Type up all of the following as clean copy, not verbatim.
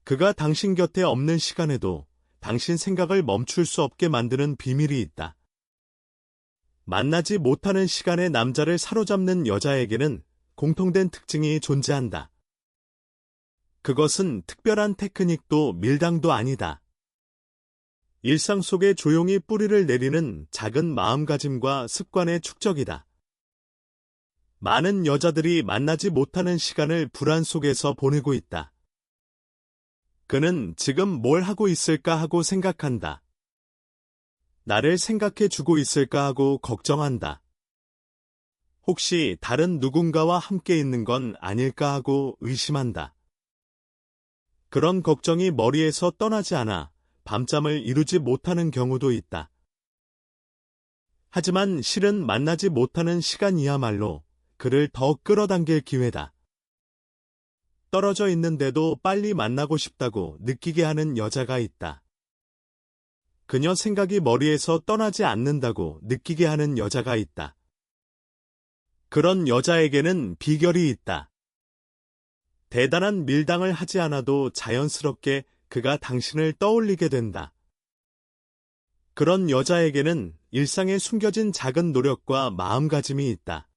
그가 당신 곁에 없는 시간에도 당신 생각을 멈출 수 없게 만드는 비밀이 있다. 만나지 못하는 시간에 남자를 사로잡는 여자에게는 공통된 특징이 존재한다. 그것은 특별한 테크닉도 밀당도 아니다. 일상 속에 조용히 뿌리를 내리는 작은 마음가짐과 습관의 축적이다. 많은 여자들이 만나지 못하는 시간을 불안 속에서 보내고 있다. 그는 지금 뭘 하고 있을까 하고 생각한다. 나를 생각해 주고 있을까 하고 걱정한다. 혹시 다른 누군가와 함께 있는 건 아닐까 하고 의심한다. 그런 걱정이 머리에서 떠나지 않아 밤잠을 이루지 못하는 경우도 있다. 하지만 실은 만나지 못하는 시간이야말로 그를 더 끌어당길 기회다. 떨어져 있는데도 빨리 만나고 싶다고 느끼게 하는 여자가 있다. 그녀 생각이 머리에서 떠나지 않는다고 느끼게 하는 여자가 있다. 그런 여자에게는 비결이 있다. 대단한 밀당을 하지 않아도 자연스럽게 그가 당신을 떠올리게 된다. 그런 여자에게는 일상에 숨겨진 작은 노력과 마음가짐이 있다.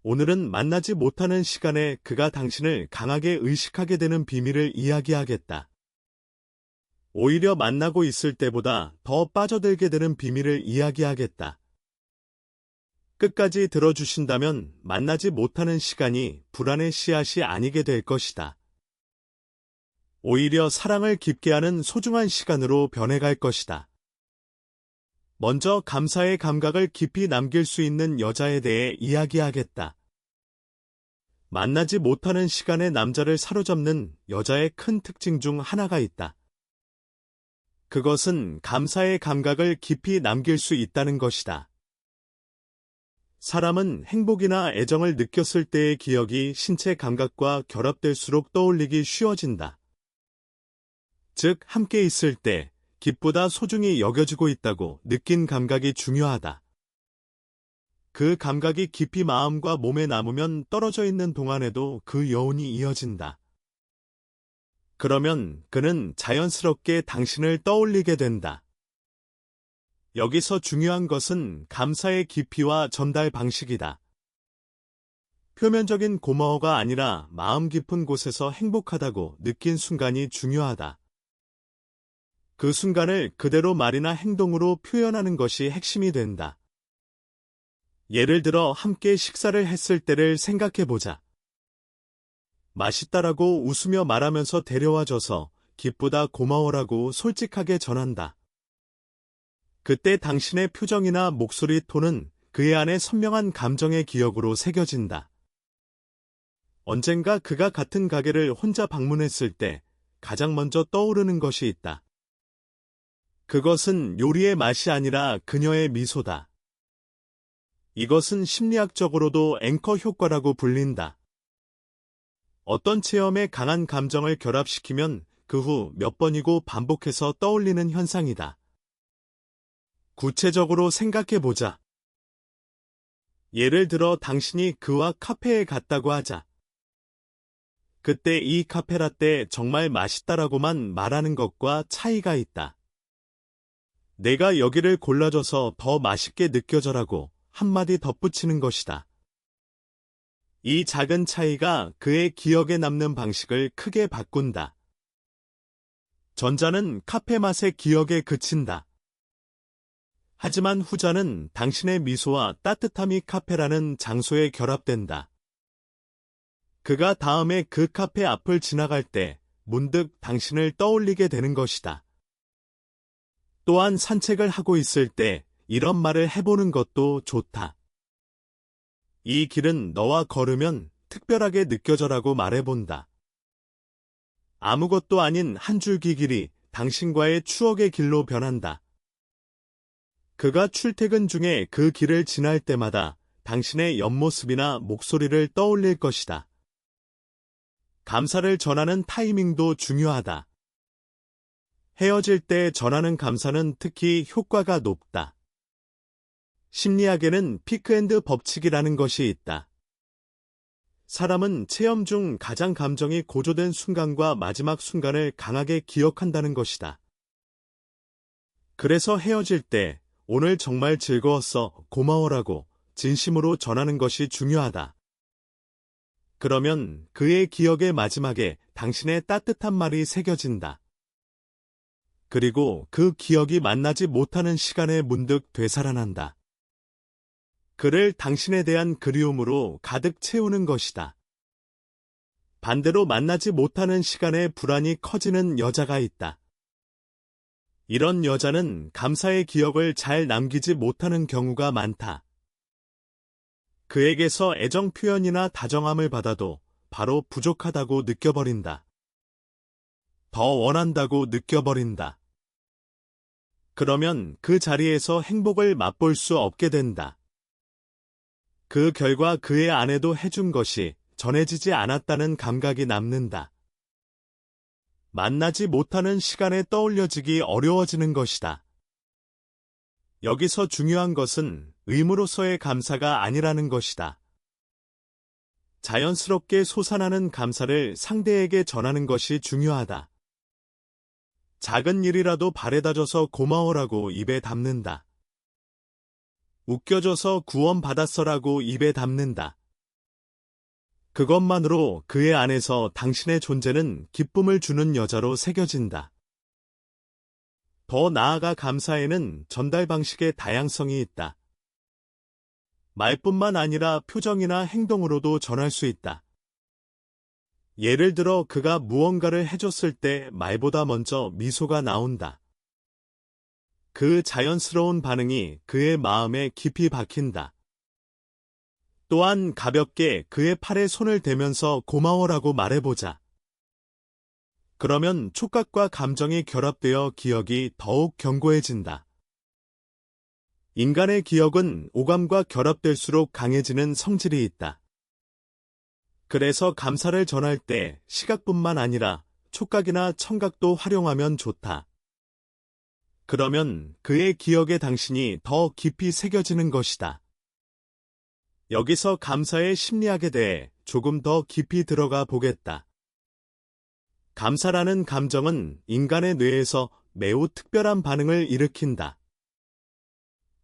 오늘은 만나지 못하는 시간에 그가 당신을 강하게 의식하게 되는 비밀을 이야기하겠다. 오히려 만나고 있을 때보다 더 빠져들게 되는 비밀을 이야기하겠다. 끝까지 들어주신다면 만나지 못하는 시간이 불안의 씨앗이 아니게 될 것이다. 오히려 사랑을 깊게 하는 소중한 시간으로 변해갈 것이다. 먼저 감사의 감각을 깊이 남길 수 있는 여자에 대해 이야기하겠다. 만나지 못하는 시간에 남자를 사로잡는 여자의 큰 특징 중 하나가 있다. 그것은 감사의 감각을 깊이 남길 수 있다는 것이다. 사람은 행복이나 애정을 느꼈을 때의 기억이 신체 감각과 결합될수록 떠올리기 쉬워진다. 즉, 함께 있을 때 기쁘다 소중히 여겨지고 있다고 느낀 감각이 중요하다. 그 감각이 깊이 마음과 몸에 남으면 떨어져 있는 동안에도 그 여운이 이어진다. 그러면 그는 자연스럽게 당신을 떠올리게 된다. 여기서 중요한 것은 감사의 깊이와 전달 방식이다. 표면적인 고마워가 아니라 마음 깊은 곳에서 행복하다고 느낀 순간이 중요하다. 그 순간을 그대로 말이나 행동으로 표현하는 것이 핵심이 된다. 예를 들어 함께 식사를 했을 때를 생각해보자. 맛있다라고 웃으며 말하면서 데려와줘서 기쁘다 고마워라고 솔직하게 전한다. 그때 당신의 표정이나 목소리 톤은 그의 안에 선명한 감정의 기억으로 새겨진다. 언젠가 그가 같은 가게를 혼자 방문했을 때 가장 먼저 떠오르는 것이 있다. 그것은 요리의 맛이 아니라 그녀의 미소다. 이것은 심리학적으로도 앵커 효과라고 불린다. 어떤 체험에 강한 감정을 결합시키면 그 후 몇 번이고 반복해서 떠올리는 현상이다. 구체적으로 생각해보자. 예를 들어 당신이 그와 카페에 갔다고 하자. 그때 이 카페라떼 정말 맛있다라고만 말하는 것과 차이가 있다. 내가 여기를 골라줘서 더 맛있게 느껴져라고 한마디 덧붙이는 것이다. 이 작은 차이가 그의 기억에 남는 방식을 크게 바꾼다. 전자는 카페 맛의 기억에 그친다. 하지만 후자는 당신의 미소와 따뜻함이 카페라는 장소에 결합된다. 그가 다음에 그 카페 앞을 지나갈 때 문득 당신을 떠올리게 되는 것이다. 또한 산책을 하고 있을 때 이런 말을 해보는 것도 좋다. 이 길은 너와 걸으면 특별하게 느껴져라고 말해본다. 아무것도 아닌 한 줄기 길이 당신과의 추억의 길로 변한다. 그가 출퇴근 중에 그 길을 지날 때마다 당신의 옆모습이나 목소리를 떠올릴 것이다. 감사를 전하는 타이밍도 중요하다. 헤어질 때 전하는 감사는 특히 효과가 높다. 심리학에는 피크앤드 법칙이라는 것이 있다. 사람은 체험 중 가장 감정이 고조된 순간과 마지막 순간을 강하게 기억한다는 것이다. 그래서 헤어질 때 오늘 정말 즐거웠어, 고마워라고 진심으로 전하는 것이 중요하다. 그러면 그의 기억의 마지막에 당신의 따뜻한 말이 새겨진다. 그리고 그 기억이 만나지 못하는 시간에 문득 되살아난다. 그를 당신에 대한 그리움으로 가득 채우는 것이다. 반대로 만나지 못하는 시간에 불안이 커지는 여자가 있다. 이런 여자는 감사의 기억을 잘 남기지 못하는 경우가 많다. 그에게서 애정 표현이나 다정함을 받아도 바로 부족하다고 느껴버린다. 더 원한다고 느껴버린다. 그러면 그 자리에서 행복을 맛볼 수 없게 된다. 그 결과 그의 아내도 해준 것이 전해지지 않았다는 감각이 남는다. 만나지 못하는 시간에 떠올려지기 어려워지는 것이다. 여기서 중요한 것은 의무로서의 감사가 아니라는 것이다. 자연스럽게 솟아나는 감사를 상대에게 전하는 것이 중요하다. 작은 일이라도 바래다줘서 고마워라고 입에 담는다. 웃겨줘서 구원받았어라고 입에 담는다. 그것만으로 그의 안에서 당신의 존재는 기쁨을 주는 여자로 새겨진다. 더 나아가 감사에는 전달 방식의 다양성이 있다. 말뿐만 아니라 표정이나 행동으로도 전할 수 있다. 예를 들어 그가 무언가를 해줬을 때 말보다 먼저 미소가 나온다. 그 자연스러운 반응이 그의 마음에 깊이 박힌다. 또한 가볍게 그의 팔에 손을 대면서 고마워라고 말해보자. 그러면 촉각과 감정이 결합되어 기억이 더욱 견고해진다. 인간의 기억은 오감과 결합될수록 강해지는 성질이 있다. 그래서 감사를 전할 때 시각뿐만 아니라 촉각이나 청각도 활용하면 좋다. 그러면 그의 기억에 당신이 더 깊이 새겨지는 것이다. 여기서 감사의 심리학에 대해 조금 더 깊이 들어가 보겠다. 감사라는 감정은 인간의 뇌에서 매우 특별한 반응을 일으킨다.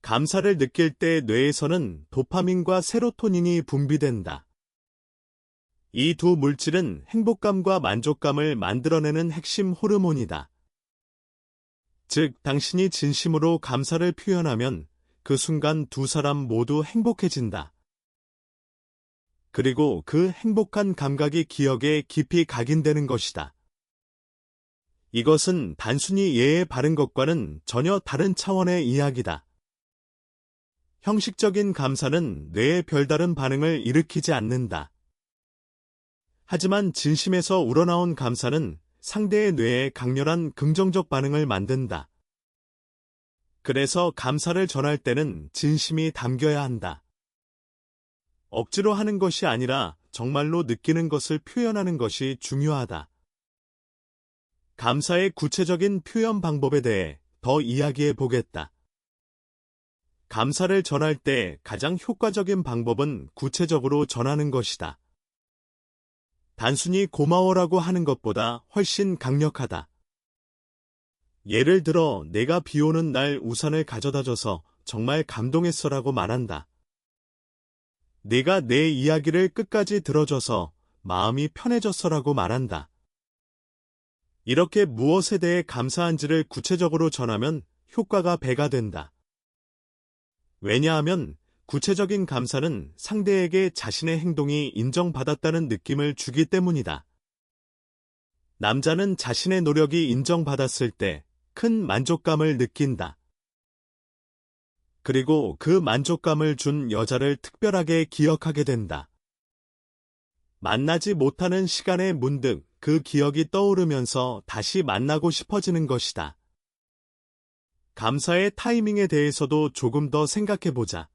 감사를 느낄 때 뇌에서는 도파민과 세로토닌이 분비된다. 이 두 물질은 행복감과 만족감을 만들어내는 핵심 호르몬이다. 즉, 당신이 진심으로 감사를 표현하면 그 순간 두 사람 모두 행복해진다. 그리고 그 행복한 감각이 기억에 깊이 각인되는 것이다. 이것은 단순히 예에 바른 것과는 전혀 다른 차원의 이야기다. 형식적인 감사는 뇌에 별다른 반응을 일으키지 않는다. 하지만 진심에서 우러나온 감사는 상대의 뇌에 강렬한 긍정적 반응을 만든다. 그래서 감사를 전할 때는 진심이 담겨야 한다. 억지로 하는 것이 아니라 정말로 느끼는 것을 표현하는 것이 중요하다. 감사의 구체적인 표현 방법에 대해 더 이야기해 보겠다. 감사를 전할 때 가장 효과적인 방법은 구체적으로 전하는 것이다. 단순히 고마워라고 하는 것보다 훨씬 강력하다. 예를 들어 내가 비 오는 날 우산을 가져다줘서 정말 감동했어라고 말한다. 네가 내 이야기를 끝까지 들어줘서 마음이 편해졌어라고 말한다. 이렇게 무엇에 대해 감사한지를 구체적으로 전하면 효과가 배가 된다. 왜냐하면 구체적인 감사는 상대에게 자신의 행동이 인정받았다는 느낌을 주기 때문이다. 남자는 자신의 노력이 인정받았을 때 큰 만족감을 느낀다. 그리고 그 만족감을 준 여자를 특별하게 기억하게 된다. 만나지 못하는 시간에 문득 그 기억이 떠오르면서 다시 만나고 싶어지는 것이다. 감사의 타이밍에 대해서도 조금 더 생각해보자.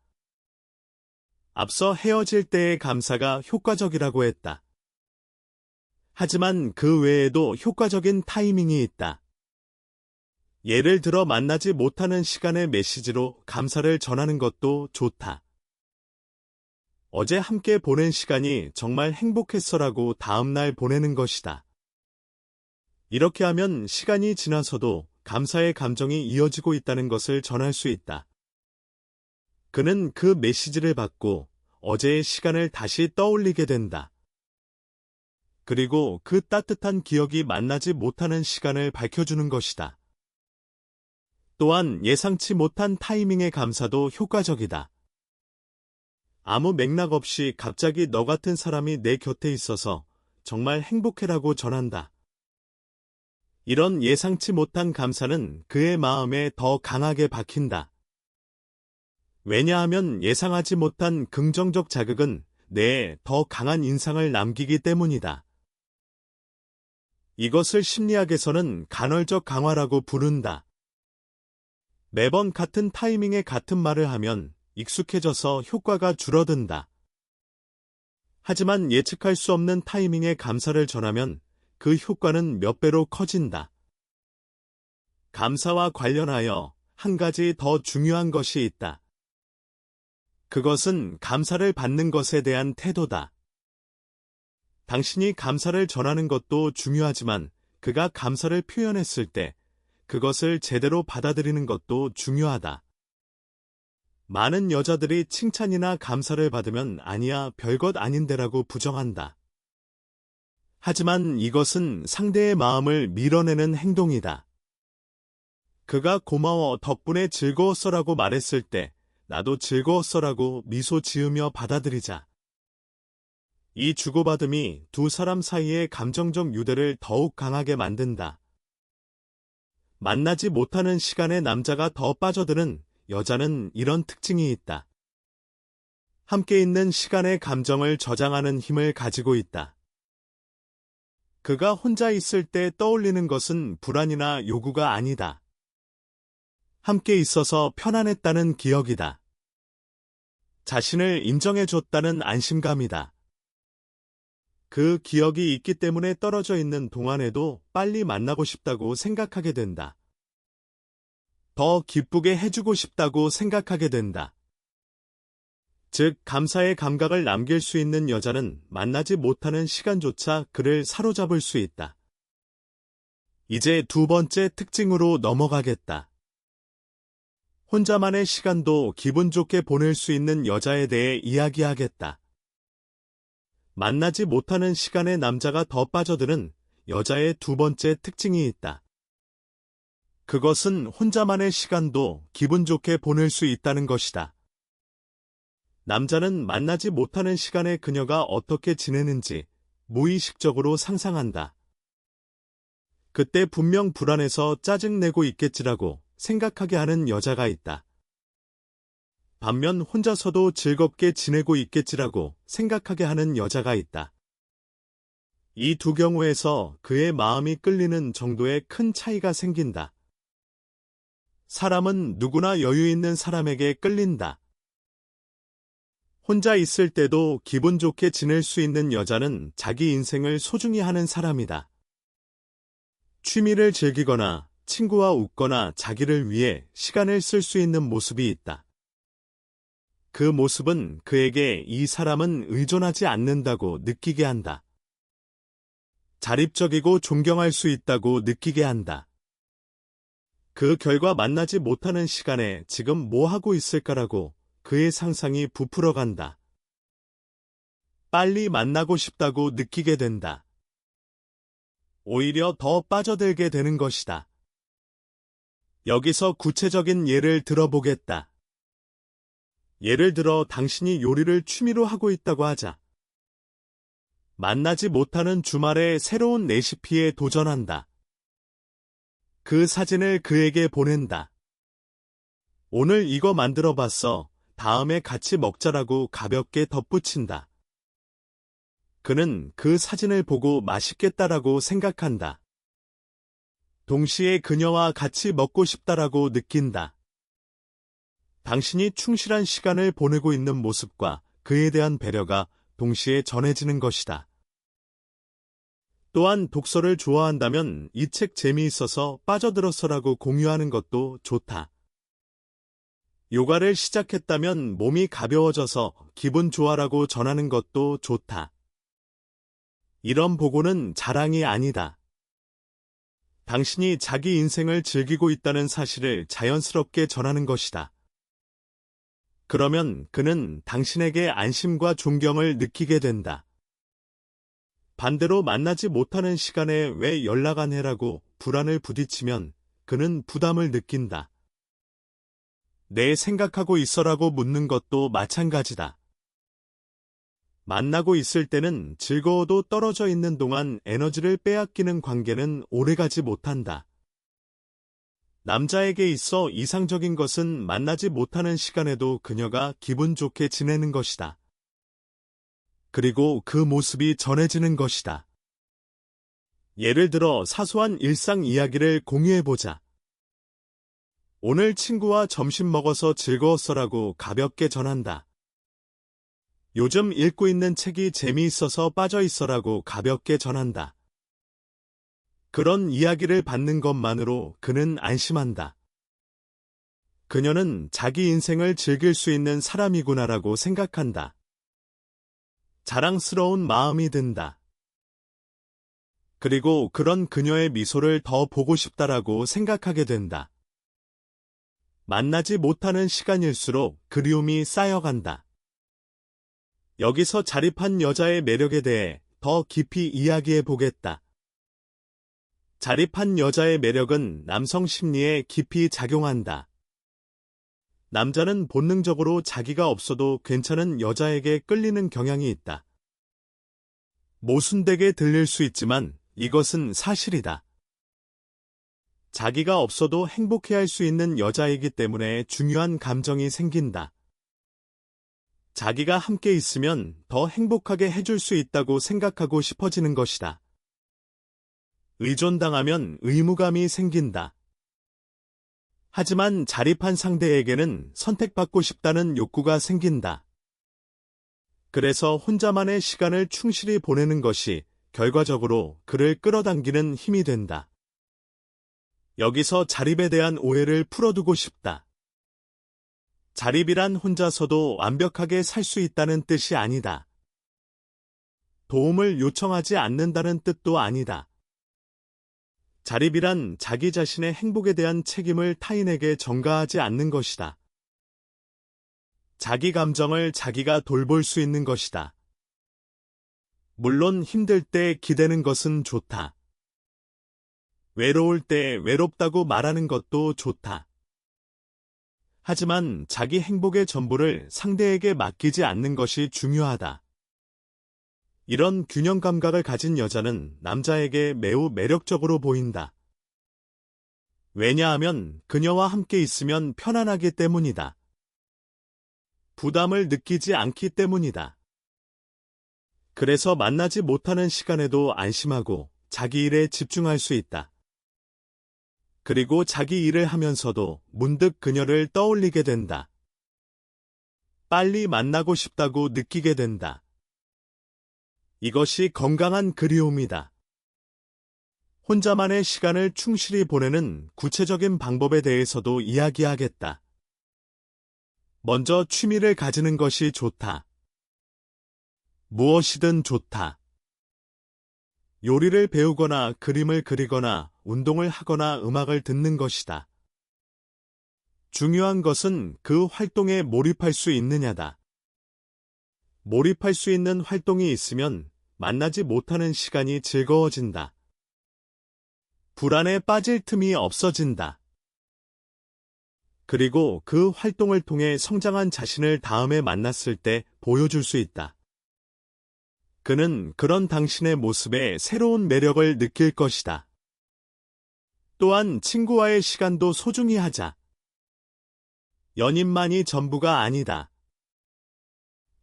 앞서 헤어질 때의 감사가 효과적이라고 했다. 하지만 그 외에도 효과적인 타이밍이 있다. 예를 들어 만나지 못하는 시간의 메시지로 감사를 전하는 것도 좋다. 어제 함께 보낸 시간이 정말 행복했어라고 다음날 보내는 것이다. 이렇게 하면 시간이 지나서도 감사의 감정이 이어지고 있다는 것을 전할 수 있다. 그는 그 메시지를 받고 어제의 시간을 다시 떠올리게 된다. 그리고 그 따뜻한 기억이 만나지 못하는 시간을 밝혀주는 것이다. 또한 예상치 못한 타이밍의 감사도 효과적이다. 아무 맥락 없이 갑자기 너 같은 사람이 내 곁에 있어서 정말 행복해라고 전한다. 이런 예상치 못한 감사는 그의 마음에 더 강하게 박힌다. 왜냐하면 예상하지 못한 긍정적 자극은 뇌에 더 강한 인상을 남기기 때문이다. 이것을 심리학에서는 간헐적 강화라고 부른다. 매번 같은 타이밍에 같은 말을 하면 익숙해져서 효과가 줄어든다. 하지만 예측할 수 없는 타이밍에 감사를 전하면 그 효과는 몇 배로 커진다. 감사와 관련하여 한 가지 더 중요한 것이 있다. 그것은 감사를 받는 것에 대한 태도다. 당신이 감사를 전하는 것도 중요하지만 그가 감사를 표현했을 때 그것을 제대로 받아들이는 것도 중요하다. 많은 여자들이 칭찬이나 감사를 받으면 아니야, 별것 아닌데라고 부정한다. 하지만 이것은 상대의 마음을 밀어내는 행동이다. 그가 고마워, 덕분에 즐거웠어라고 말했을 때 나도 즐거웠어라고 미소 지으며 받아들이자. 이 주고받음이 두 사람 사이의 감정적 유대를 더욱 강하게 만든다. 만나지 못하는 시간에 남자가 더 빠져드는 여자는 이런 특징이 있다. 함께 있는 시간의 감정을 저장하는 힘을 가지고 있다. 그가 혼자 있을 때 떠올리는 것은 불안이나 요구가 아니다. 함께 있어서 편안했다는 기억이다. 자신을 인정해줬다는 안심감이다. 그 기억이 있기 때문에 떨어져 있는 동안에도 빨리 만나고 싶다고 생각하게 된다. 더 기쁘게 해주고 싶다고 생각하게 된다. 즉, 감사의 감각을 남길 수 있는 여자는 만나지 못하는 시간조차 그를 사로잡을 수 있다. 이제 두 번째 특징으로 넘어가겠다. 혼자만의 시간도 기분 좋게 보낼 수 있는 여자에 대해 이야기하겠다. 만나지 못하는 시간에 남자가 더 빠져드는 여자의 두 번째 특징이 있다. 그것은 혼자만의 시간도 기분 좋게 보낼 수 있다는 것이다. 남자는 만나지 못하는 시간에 그녀가 어떻게 지내는지 무의식적으로 상상한다. 그때 분명 불안해서 짜증내고 있겠지라고 생각하게 하는 여자가 있다. 반면 혼자서도 즐겁게 지내고 있겠지라고 생각하게 하는 여자가 있다. 이 두 경우에서 그의 마음이 끌리는 정도의 큰 차이가 생긴다. 사람은 누구나 여유 있는 사람에게 끌린다. 혼자 있을 때도 기분 좋게 지낼 수 있는 여자는 자기 인생을 소중히 하는 사람이다. 취미를 즐기거나 친구와 웃거나 자기를 위해 시간을 쓸 수 있는 모습이 있다. 그 모습은 그에게 이 사람은 의존하지 않는다고 느끼게 한다. 자립적이고 존경할 수 있다고 느끼게 한다. 그 결과 만나지 못하는 시간에 지금 뭐 하고 있을까라고 그의 상상이 부풀어간다. 빨리 만나고 싶다고 느끼게 된다. 오히려 더 빠져들게 되는 것이다. 여기서 구체적인 예를 들어보겠다. 예를 들어 당신이 요리를 취미로 하고 있다고 하자. 만나지 못하는 주말에 새로운 레시피에 도전한다. 그 사진을 그에게 보낸다. 오늘 이거 만들어 봤어. 다음에 같이 먹자라고 가볍게 덧붙인다. 그는 그 사진을 보고 맛있겠다라고 생각한다. 동시에 그녀와 같이 먹고 싶다라고 느낀다. 당신이 충실한 시간을 보내고 있는 모습과 그에 대한 배려가 동시에 전해지는 것이다. 또한 독서를 좋아한다면 이 책 재미있어서 빠져들었어라고 공유하는 것도 좋다. 요가를 시작했다면 몸이 가벼워져서 기분 좋아라고 전하는 것도 좋다. 이런 보고는 자랑이 아니다. 당신이 자기 인생을 즐기고 있다는 사실을 자연스럽게 전하는 것이다. 그러면 그는 당신에게 안심과 존경을 느끼게 된다. 반대로 만나지 못하는 시간에 왜 연락 안 해라고 불안을 부딪히면 그는 부담을 느낀다. 내 생각하고 있어라고 묻는 것도 마찬가지다. 만나고 있을 때는 즐거워도 떨어져 있는 동안 에너지를 빼앗기는 관계는 오래가지 못한다. 남자에게 있어 이상적인 것은 만나지 못하는 시간에도 그녀가 기분 좋게 지내는 것이다. 그리고 그 모습이 전해지는 것이다. 예를 들어 사소한 일상 이야기를 공유해보자. 오늘 친구와 점심 먹어서 즐거웠어라고 가볍게 전한다. 요즘 읽고 있는 책이 재미있어서 빠져있어라고 가볍게 전한다. 그런 이야기를 받는 것만으로 그는 안심한다. 그녀는 자기 인생을 즐길 수 있는 사람이구나라고 생각한다. 자랑스러운 마음이 든다. 그리고 그런 그녀의 미소를 더 보고 싶다라고 생각하게 된다. 만나지 못하는 시간일수록 그리움이 쌓여간다. 여기서 자립한 여자의 매력에 대해 더 깊이 이야기해 보겠다. 자립한 여자의 매력은 남성 심리에 깊이 작용한다. 남자는 본능적으로 자기가 없어도 괜찮은 여자에게 끌리는 경향이 있다. 모순되게 들릴 수 있지만 이것은 사실이다. 자기가 없어도 행복해할 수 있는 여자이기 때문에 중요한 감정이 생긴다. 자기가 함께 있으면 더 행복하게 해줄 수 있다고 생각하고 싶어지는 것이다. 의존당하면 의무감이 생긴다. 하지만 자립한 상대에게는 선택받고 싶다는 욕구가 생긴다. 그래서 혼자만의 시간을 충실히 보내는 것이 결과적으로 그를 끌어당기는 힘이 된다. 여기서 자립에 대한 오해를 풀어두고 싶다. 자립이란 혼자서도 완벽하게 살 수 있다는 뜻이 아니다. 도움을 요청하지 않는다는 뜻도 아니다. 자립이란 자기 자신의 행복에 대한 책임을 타인에게 전가하지 않는 것이다. 자기 감정을 자기가 돌볼 수 있는 것이다. 물론 힘들 때 기대는 것은 좋다. 외로울 때 외롭다고 말하는 것도 좋다. 하지만 자기 행복의 전부를 상대에게 맡기지 않는 것이 중요하다. 이런 균형 감각을 가진 여자는 남자에게 매우 매력적으로 보인다. 왜냐하면 그녀와 함께 있으면 편안하기 때문이다. 부담을 느끼지 않기 때문이다. 그래서 만나지 못하는 시간에도 안심하고 자기 일에 집중할 수 있다. 그리고 자기 일을 하면서도 문득 그녀를 떠올리게 된다. 빨리 만나고 싶다고 느끼게 된다. 이것이 건강한 그리움이다. 혼자만의 시간을 충실히 보내는 구체적인 방법에 대해서도 이야기하겠다. 먼저 취미를 가지는 것이 좋다. 무엇이든 좋다. 요리를 배우거나 그림을 그리거나 운동을 하거나 음악을 듣는 것이다. 중요한 것은 그 활동에 몰입할 수 있느냐다. 몰입할 수 있는 활동이 있으면 만나지 못하는 시간이 즐거워진다. 불안에 빠질 틈이 없어진다. 그리고 그 활동을 통해 성장한 자신을 다음에 만났을 때 보여줄 수 있다. 그는 그런 당신의 모습에 새로운 매력을 느낄 것이다. 또한 친구와의 시간도 소중히 하자. 연인만이 전부가 아니다.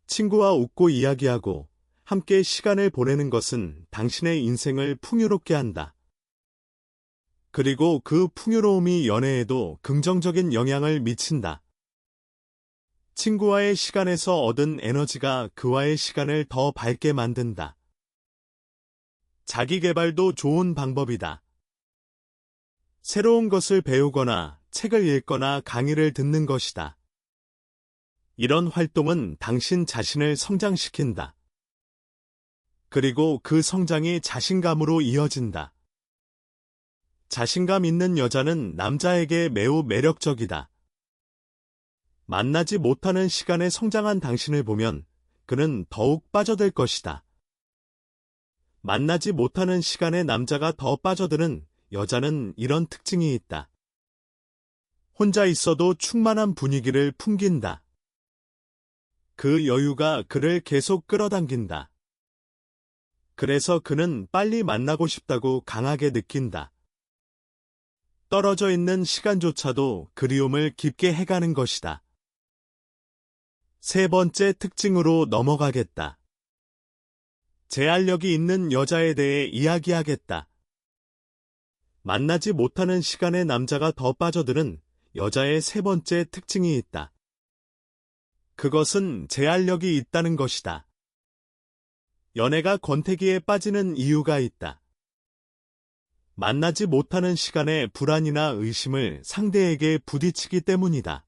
친구와 웃고 이야기하고 함께 시간을 보내는 것은 당신의 인생을 풍요롭게 한다. 그리고 그 풍요로움이 연애에도 긍정적인 영향을 미친다. 친구와의 시간에서 얻은 에너지가 그와의 시간을 더 밝게 만든다. 자기 개발도 좋은 방법이다. 새로운 것을 배우거나 책을 읽거나 강의를 듣는 것이다. 이런 활동은 당신 자신을 성장시킨다. 그리고 그 성장이 자신감으로 이어진다. 자신감 있는 여자는 남자에게 매우 매력적이다. 만나지 못하는 시간에 성장한 당신을 보면 그는 더욱 빠져들 것이다. 만나지 못하는 시간에 남자가 더 빠져드는 여자는 이런 특징이 있다. 혼자 있어도 충만한 분위기를 풍긴다. 그 여유가 그를 계속 끌어당긴다. 그래서 그는 빨리 만나고 싶다고 강하게 느낀다. 떨어져 있는 시간조차도 그리움을 깊게 해가는 것이다. 세 번째 특징으로 넘어가겠다. 제한력이 있는 여자에 대해 이야기하겠다. 만나지 못하는 시간에 남자가 더 빠져드는 여자의 세 번째 특징이 있다. 그것은 제한력이 있다는 것이다. 연애가 권태기에 빠지는 이유가 있다. 만나지 못하는 시간에 불안이나 의심을 상대에게 부딪히기 때문이다.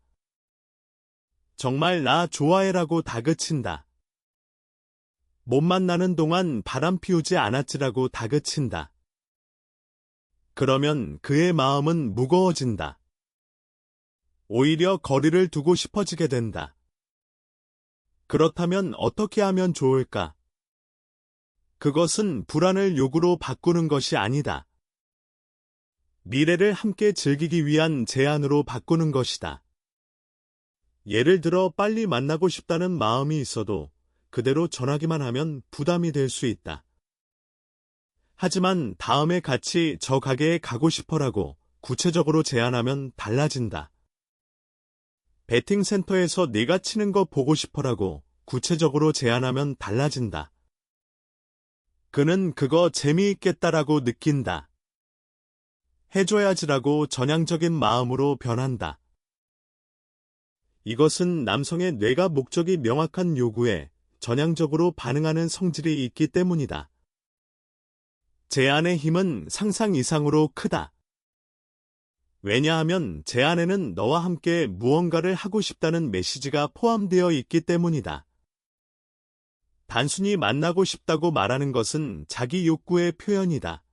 정말 나 좋아해라고 다그친다. 못 만나는 동안 바람 피우지 않았지라고 다그친다. 그러면 그의 마음은 무거워진다. 오히려 거리를 두고 싶어지게 된다. 그렇다면 어떻게 하면 좋을까? 그것은 불안을 욕구로 바꾸는 것이 아니다. 미래를 함께 즐기기 위한 제안으로 바꾸는 것이다. 예를 들어 빨리 만나고 싶다는 마음이 있어도 그대로 전하기만 하면 부담이 될 수 있다. 하지만 다음에 같이 저 가게에 가고 싶어라고 구체적으로 제안하면 달라진다. 배팅센터에서 네가 치는 거 보고 싶어라고 구체적으로 제안하면 달라진다. 그는 그거 재미있겠다라고 느낀다. 해줘야지라고 전향적인 마음으로 변한다. 이것은 남성의 뇌가 목적이 명확한 요구에 전향적으로 반응하는 성질이 있기 때문이다. 제안의 힘은 상상 이상으로 크다. 왜냐하면 제안에는 너와 함께 무언가를 하고 싶다는 메시지가 포함되어 있기 때문이다. 단순히 만나고 싶다고 말하는 것은 자기 욕구의 표현이다.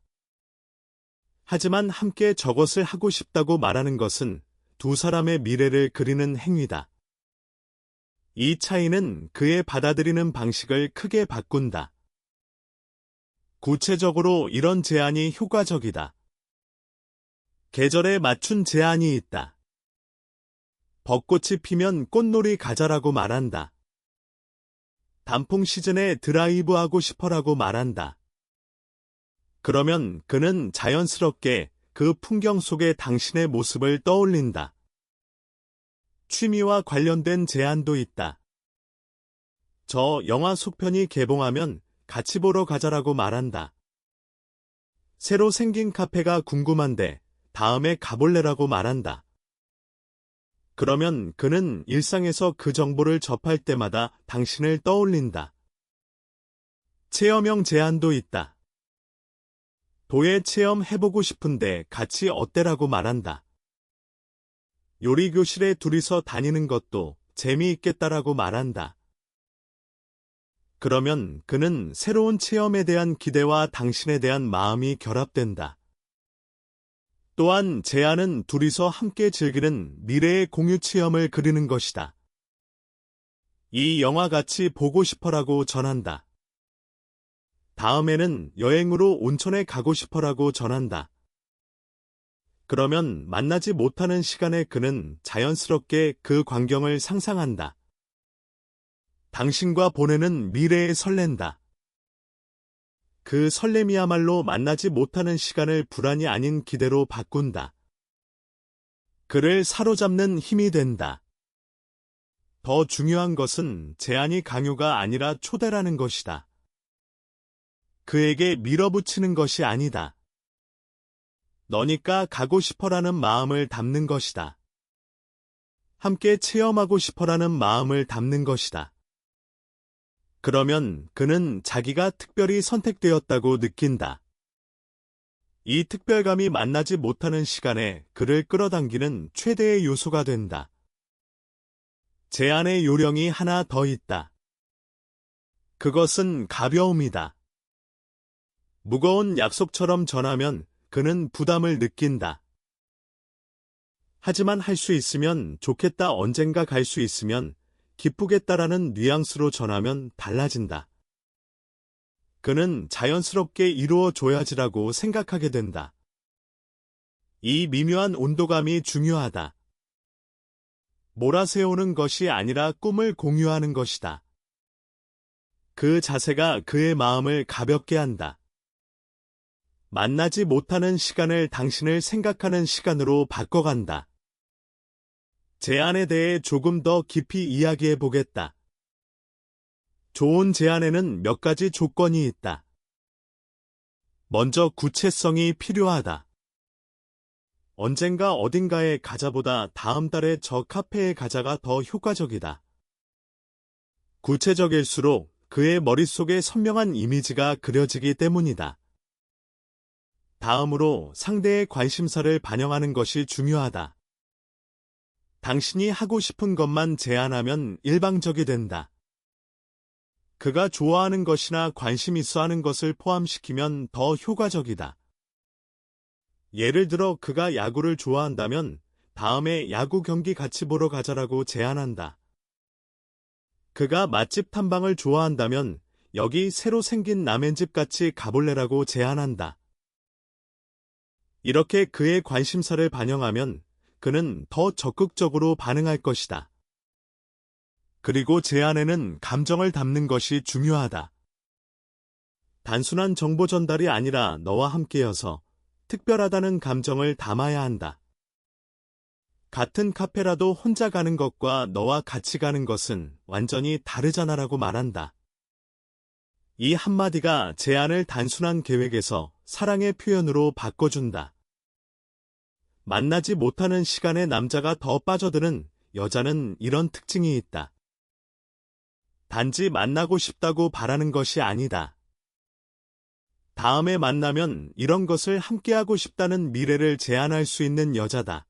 하지만 함께 저것을 하고 싶다고 말하는 것은 두 사람의 미래를 그리는 행위다. 이 차이는 그의 받아들이는 방식을 크게 바꾼다. 구체적으로 이런 제안이 효과적이다. 계절에 맞춘 제안이 있다. 벚꽃이 피면 꽃놀이 가자라고 말한다. 단풍 시즌에 드라이브하고 싶어라고 말한다. 그러면 그는 자연스럽게 그 풍경 속의 당신의 모습을 떠올린다. 취미와 관련된 제안도 있다. 저 영화 속편이 개봉하면 같이 보러 가자라고 말한다. 새로 생긴 카페가 궁금한데 다음에 가볼래라고 말한다. 그러면 그는 일상에서 그 정보를 접할 때마다 당신을 떠올린다. 체험형 제안도 있다. 도예 체험 해보고 싶은데 같이 어때라고 말한다. 요리교실에 둘이서 다니는 것도 재미있겠다라고 말한다. 그러면 그는 새로운 체험에 대한 기대와 당신에 대한 마음이 결합된다. 또한 제안은 둘이서 함께 즐기는 미래의 공유 체험을 그리는 것이다. 이 영화 같이 보고 싶어라고 전한다. 다음에는 여행으로 온천에 가고 싶어라고 전한다. 그러면 만나지 못하는 시간에 그는 자연스럽게 그 광경을 상상한다. 당신과 보내는 미래에 설렌다. 그 설렘이야말로 만나지 못하는 시간을 불안이 아닌 기대로 바꾼다. 그를 사로잡는 힘이 된다. 더 중요한 것은 제안이 강요가 아니라 초대라는 것이다. 그에게 밀어붙이는 것이 아니다. 너니까 가고 싶어라는 마음을 담는 것이다. 함께 체험하고 싶어라는 마음을 담는 것이다. 그러면 그는 자기가 특별히 선택되었다고 느낀다. 이 특별감이 만나지 못하는 시간에 그를 끌어당기는 최대의 요소가 된다. 제안의 요령이 하나 더 있다. 그것은 가벼움이다. 무거운 약속처럼 전하면 그는 부담을 느낀다. 하지만 할 수 있으면 좋겠다, 언젠가 갈 수 있으면 기쁘겠다라는 뉘앙스로 전하면 달라진다. 그는 자연스럽게 이루어줘야지라고 생각하게 된다. 이 미묘한 온도감이 중요하다. 몰아세우는 것이 아니라 꿈을 공유하는 것이다. 그 자세가 그의 마음을 가볍게 한다. 만나지 못하는 시간을 당신을 생각하는 시간으로 바꿔간다. 제안에 대해 조금 더 깊이 이야기해 보겠다. 좋은 제안에는 몇 가지 조건이 있다. 먼저 구체성이 필요하다. 언젠가 어딘가에 가자보다 다음 달에 저 카페에 가자가 더 효과적이다. 구체적일수록 그의 머릿속에 선명한 이미지가 그려지기 때문이다. 다음으로 상대의 관심사를 반영하는 것이 중요하다. 당신이 하고 싶은 것만 제안하면 일방적이 된다. 그가 좋아하는 것이나 관심 있어 하는 것을 포함시키면 더 효과적이다. 예를 들어 그가 야구를 좋아한다면 다음에 야구 경기 같이 보러 가자라고 제안한다. 그가 맛집 탐방을 좋아한다면 여기 새로 생긴 라멘집 같이 가볼래라고 제안한다. 이렇게 그의 관심사를 반영하면 그는 더 적극적으로 반응할 것이다. 그리고 제안에는 감정을 담는 것이 중요하다. 단순한 정보 전달이 아니라 너와 함께여서 특별하다는 감정을 담아야 한다. 같은 카페라도 혼자 가는 것과 너와 같이 가는 것은 완전히 다르잖아라고 말한다. 이 한마디가 제안을 단순한 계획에서 사랑의 표현으로 바꿔준다. 만나지 못하는 시간에 남자가 더 빠져드는 여자는 이런 특징이 있다. 단지 만나고 싶다고 바라는 것이 아니다. 다음에 만나면 이런 것을 함께하고 싶다는 미래를 제안할 수 있는 여자다.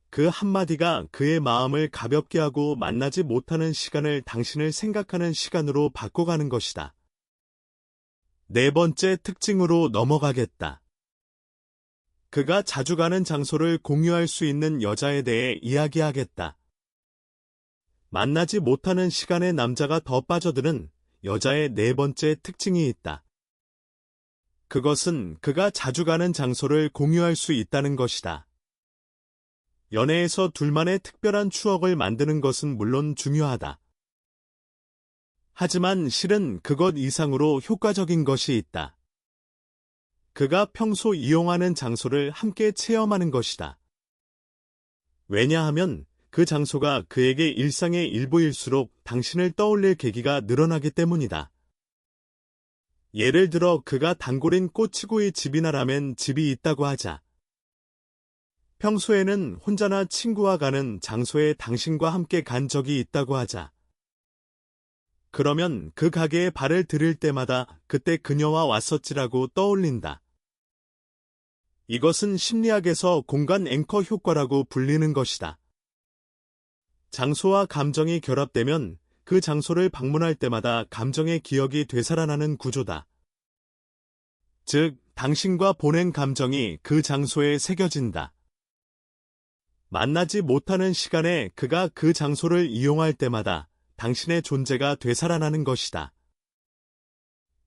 그 한마디가 그의 마음을 가볍게 하고 만나지 못하는 시간을 당신을 생각하는 시간으로 바꿔가는 것이다. 네 번째 특징으로 넘어가겠다. 그가 자주 가는 장소를 공유할 수 있는 여자에 대해 이야기하겠다. 만나지 못하는 시간에 남자가 더 빠져드는 여자의 네 번째 특징이 있다. 그것은 그가 자주 가는 장소를 공유할 수 있다는 것이다. 연애에서 둘만의 특별한 추억을 만드는 것은 물론 중요하다. 하지만 실은 그것 이상으로 효과적인 것이 있다. 그가 평소 이용하는 장소를 함께 체험하는 것이다. 왜냐하면 그 장소가 그에게 일상의 일부일수록 당신을 떠올릴 계기가 늘어나기 때문이다. 예를 들어 그가 단골인 꼬치구이 집이나 라멘 집이 있다고 하자. 평소에는 혼자나 친구와 가는 장소에 당신과 함께 간 적이 있다고 하자. 그러면 그 가게에 발을 들일 때마다 그때 그녀와 왔었지라고 떠올린다. 이것은 심리학에서 공간 앵커 효과라고 불리는 것이다. 장소와 감정이 결합되면 그 장소를 방문할 때마다 감정의 기억이 되살아나는 구조다. 즉, 당신과 보낸 감정이 그 장소에 새겨진다. 만나지 못하는 시간에 그가 그 장소를 이용할 때마다 당신의 존재가 되살아나는 것이다.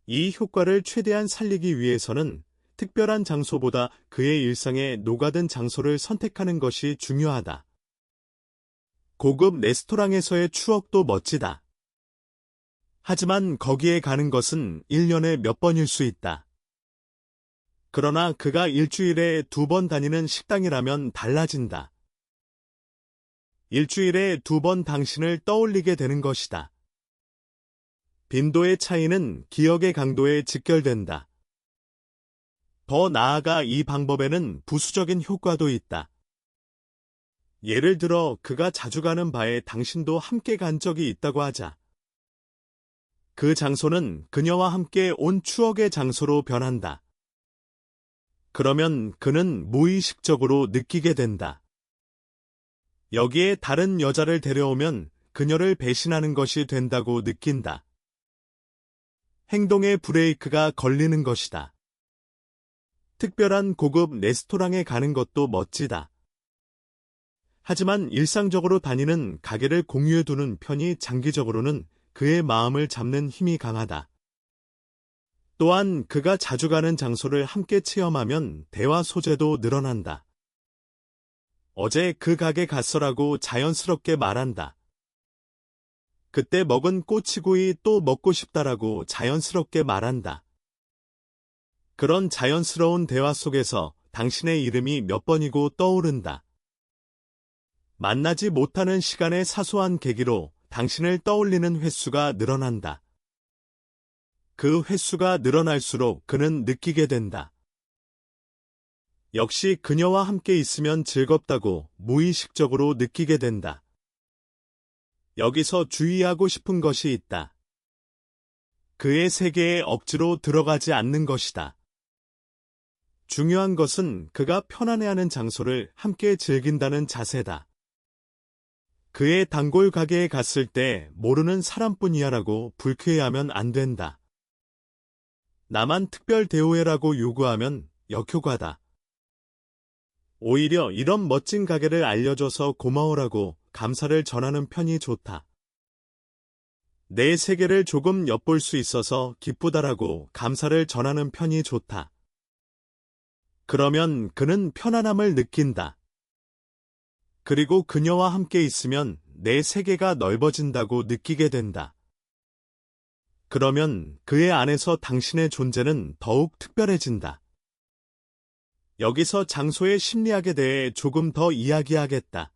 이 효과를 최대한 살리기 위해서는 특별한 장소보다 그의 일상에 녹아든 장소를 선택하는 것이 중요하다. 고급 레스토랑에서의 추억도 멋지다. 하지만 거기에 가는 것은 1년에 몇 번일 수 있다. 그러나 그가 일주일에 2번 다니는 식당이라면 달라진다. 일주일에 2번 당신을 떠올리게 되는 것이다. 빈도의 차이는 기억의 강도에 직결된다. 더 나아가 이 방법에는 부수적인 효과도 있다. 예를 들어 그가 자주 가는 바에 당신도 함께 간 적이 있다고 하자. 그 장소는 그녀와 함께 온 추억의 장소로 변한다. 그러면 그는 무의식적으로 느끼게 된다. 여기에 다른 여자를 데려오면 그녀를 배신하는 것이 된다고 느낀다. 행동의 브레이크가 걸리는 것이다. 특별한 고급 레스토랑에 가는 것도 멋지다. 하지만 일상적으로 다니는 가게를 공유해 두는 편이 장기적으로는 그의 마음을 잡는 힘이 강하다. 또한 그가 자주 가는 장소를 함께 체험하면 대화 소재도 늘어난다. 어제 그 가게 갔어라고 자연스럽게 말한다. 그때 먹은 꼬치구이 또 먹고 싶다라고 자연스럽게 말한다. 그런 자연스러운 대화 속에서 당신의 이름이 몇 번이고 떠오른다. 만나지 못하는 시간의 사소한 계기로 당신을 떠올리는 횟수가 늘어난다. 그 횟수가 늘어날수록 그는 느끼게 된다. 역시 그녀와 함께 있으면 즐겁다고 무의식적으로 느끼게 된다. 여기서 주의하고 싶은 것이 있다. 그의 세계에 억지로 들어가지 않는 것이다. 중요한 것은 그가 편안해하는 장소를 함께 즐긴다는 자세다. 그의 단골 가게에 갔을 때 모르는 사람뿐이야라고 불쾌해하면 안 된다. 나만 특별 대우해라고 요구하면 역효과다. 오히려 이런 멋진 가게를 알려줘서 고마워라고 감사를 전하는 편이 좋다. 내 세계를 조금 엿볼 수 있어서 기쁘다라고 감사를 전하는 편이 좋다. 그러면 그는 편안함을 느낀다. 그리고 그녀와 함께 있으면 내 세계가 넓어진다고 느끼게 된다. 그러면 그의 안에서 당신의 존재는 더욱 특별해진다. 여기서 장소의 심리학에 대해 조금 더 이야기하겠다.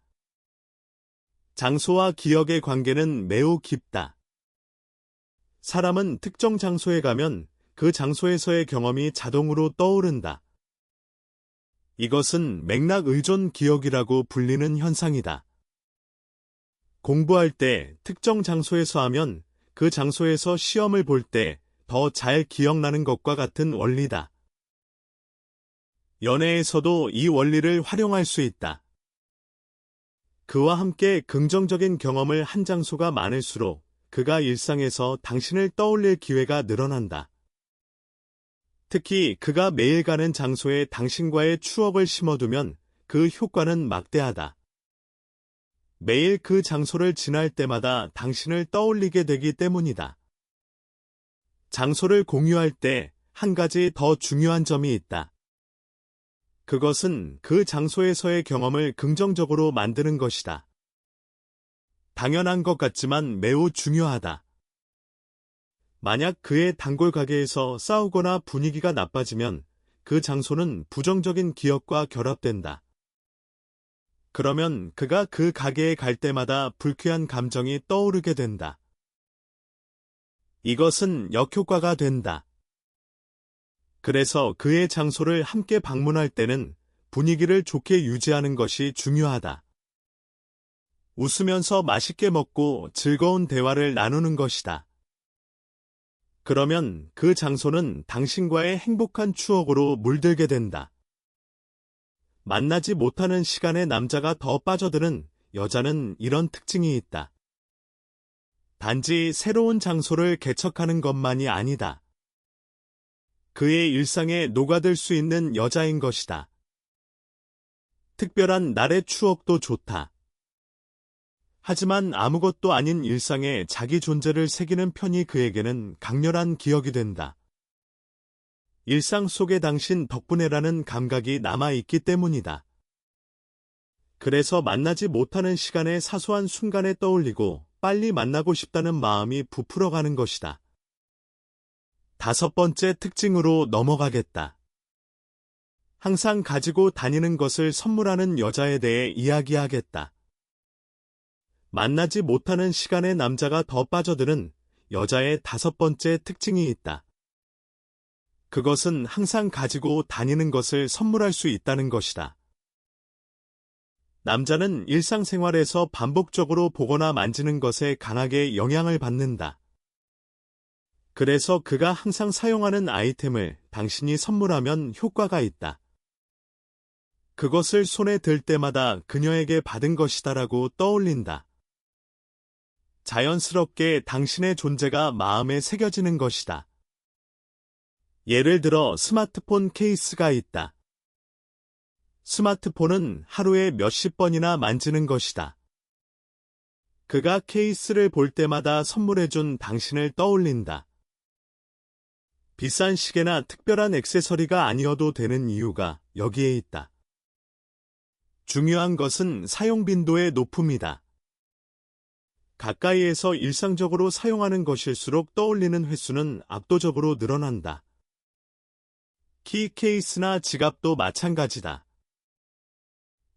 장소와 기억의 관계는 매우 깊다. 사람은 특정 장소에 가면 그 장소에서의 경험이 자동으로 떠오른다. 이것은 맥락 의존 기억이라고 불리는 현상이다. 공부할 때 특정 장소에서 하면 그 장소에서 시험을 볼 때 더 잘 기억나는 것과 같은 원리다. 연애에서도 이 원리를 활용할 수 있다. 그와 함께 긍정적인 경험을 한 장소가 많을수록 그가 일상에서 당신을 떠올릴 기회가 늘어난다. 특히 그가 매일 가는 장소에 당신과의 추억을 심어두면 그 효과는 막대하다. 매일 그 장소를 지날 때마다 당신을 떠올리게 되기 때문이다. 장소를 공유할 때 한 가지 더 중요한 점이 있다. 그것은 그 장소에서의 경험을 긍정적으로 만드는 것이다. 당연한 것 같지만 매우 중요하다. 만약 그의 단골 가게에서 싸우거나 분위기가 나빠지면 그 장소는 부정적인 기억과 결합된다. 그러면 그가 그 가게에 갈 때마다 불쾌한 감정이 떠오르게 된다. 이것은 역효과가 된다. 그래서 그의 장소를 함께 방문할 때는 분위기를 좋게 유지하는 것이 중요하다. 웃으면서 맛있게 먹고 즐거운 대화를 나누는 것이다. 그러면 그 장소는 당신과의 행복한 추억으로 물들게 된다. 만나지 못하는 시간에 남자가 더 빠져드는 여자는 이런 특징이 있다. 단지 새로운 장소를 개척하는 것만이 아니다. 그의 일상에 녹아들 수 있는 여자인 것이다. 특별한 날의 추억도 좋다. 하지만 아무것도 아닌 일상에 자기 존재를 새기는 편이 그에게는 강렬한 기억이 된다. 일상 속에 당신 덕분에라는 감각이 남아있기 때문이다. 그래서 만나지 못하는 시간의 사소한 순간에 떠올리고 빨리 만나고 싶다는 마음이 부풀어가는 것이다. 5번째 특징으로 넘어가겠다. 항상 가지고 다니는 것을 선물하는 여자에 대해 이야기하겠다. 만나지 못하는 시간에 남자가 더 빠져드는 여자의 5번째 특징이 있다. 그것은 항상 가지고 다니는 것을 선물할 수 있다는 것이다. 남자는 일상생활에서 반복적으로 보거나 만지는 것에 강하게 영향을 받는다. 그래서 그가 항상 사용하는 아이템을 당신이 선물하면 효과가 있다. 그것을 손에 들 때마다 그녀에게 받은 것이다라고 떠올린다. 자연스럽게 당신의 존재가 마음에 새겨지는 것이다. 예를 들어 스마트폰 케이스가 있다. 스마트폰은 하루에 몇십 번이나 만지는 것이다. 그가 케이스를 볼 때마다 선물해준 당신을 떠올린다. 비싼 시계나 특별한 액세서리가 아니어도 되는 이유가 여기에 있다. 중요한 것은 사용 빈도의 높음이다. 가까이에서 일상적으로 사용하는 것일수록 떠올리는 횟수는 압도적으로 늘어난다. 키 케이스나 지갑도 마찬가지다.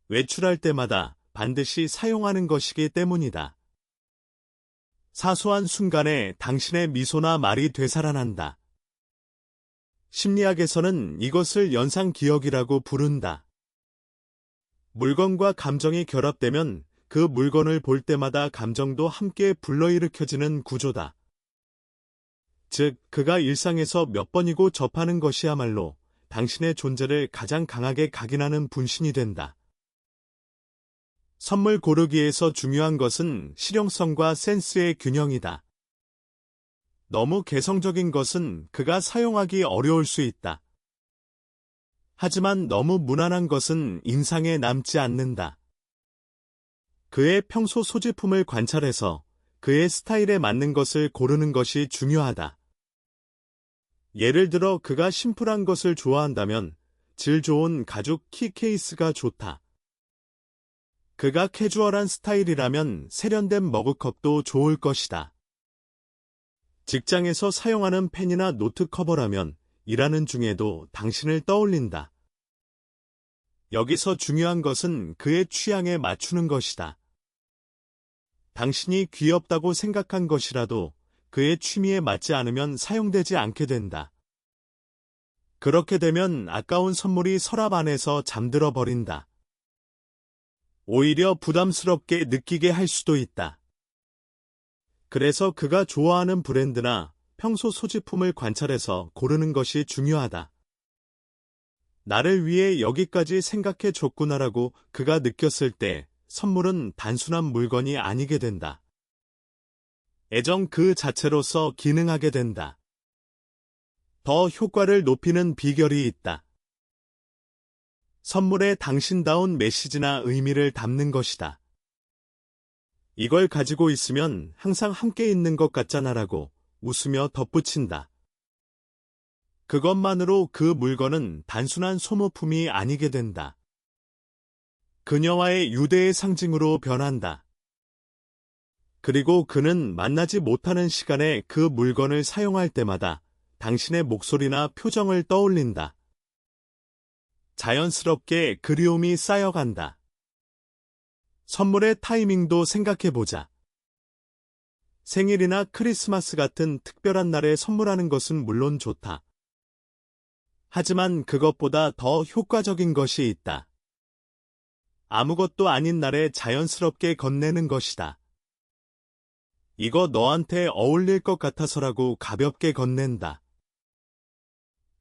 외출할 때마다 반드시 사용하는 것이기 때문이다. 사소한 순간에 당신의 미소나 말이 되살아난다. 심리학에서는 이것을 연상기억이라고 부른다. 물건과 감정이 결합되면 그 물건을 볼 때마다 감정도 함께 불러일으켜지는 구조다. 즉, 그가 일상에서 몇 번이고 접하는 것이야말로 당신의 존재를 가장 강하게 각인하는 분신이 된다. 선물 고르기에서 중요한 것은 실용성과 센스의 균형이다. 너무 개성적인 것은 그가 사용하기 어려울 수 있다. 하지만 너무 무난한 것은 인상에 남지 않는다. 그의 평소 소지품을 관찰해서 그의 스타일에 맞는 것을 고르는 것이 중요하다. 예를 들어 그가 심플한 것을 좋아한다면 질 좋은 가죽 키 케이스가 좋다. 그가 캐주얼한 스타일이라면 세련된 머그컵도 좋을 것이다. 직장에서 사용하는 펜이나 노트 커버라면 일하는 중에도 당신을 떠올린다. 여기서 중요한 것은 그의 취향에 맞추는 것이다. 당신이 귀엽다고 생각한 것이라도 그의 취미에 맞지 않으면 사용되지 않게 된다. 그렇게 되면 아까운 선물이 서랍 안에서 잠들어 버린다. 오히려 부담스럽게 느끼게 할 수도 있다. 그래서 그가 좋아하는 브랜드나 평소 소지품을 관찰해서 고르는 것이 중요하다. 나를 위해 여기까지 생각해 줬구나라고 그가 느꼈을 때 선물은 단순한 물건이 아니게 된다. 애정 그 자체로서 기능하게 된다. 더 효과를 높이는 비결이 있다. 선물에 당신다운 메시지나 의미를 담는 것이다. 이걸 가지고 있으면 항상 함께 있는 것 같잖아라고 웃으며 덧붙인다. 그것만으로 그 물건은 단순한 소모품이 아니게 된다. 그녀와의 유대의 상징으로 변한다. 그리고 그는 만나지 못하는 시간에 그 물건을 사용할 때마다 당신의 목소리나 표정을 떠올린다. 자연스럽게 그리움이 쌓여간다. 선물의 타이밍도 생각해보자. 생일이나 크리스마스 같은 특별한 날에 선물하는 것은 물론 좋다. 하지만 그것보다 더 효과적인 것이 있다. 아무것도 아닌 날에 자연스럽게 건네는 것이다. 이거 너한테 어울릴 것 같아서라고 가볍게 건넨다.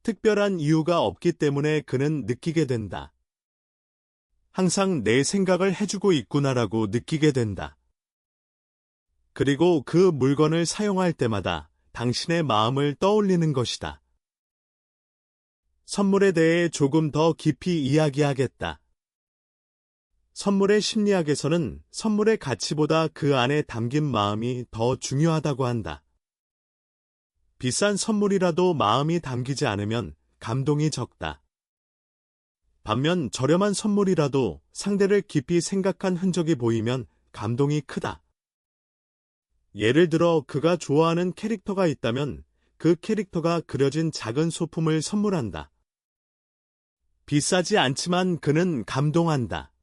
특별한 이유가 없기 때문에 그는 느끼게 된다. 항상 내 생각을 해주고 있구나라고 느끼게 된다. 그리고 그 물건을 사용할 때마다 당신의 마음을 떠올리는 것이다. 선물에 대해 조금 더 깊이 이야기하겠다. 선물의 심리학에서는 선물의 가치보다 그 안에 담긴 마음이 더 중요하다고 한다. 비싼 선물이라도 마음이 담기지 않으면 감동이 적다. 반면 저렴한 선물이라도 상대를 깊이 생각한 흔적이 보이면 감동이 크다. 예를 들어 그가 좋아하는 캐릭터가 있다면 그 캐릭터가 그려진 작은 소품을 선물한다. 비싸지 않지만 그는 감동한다.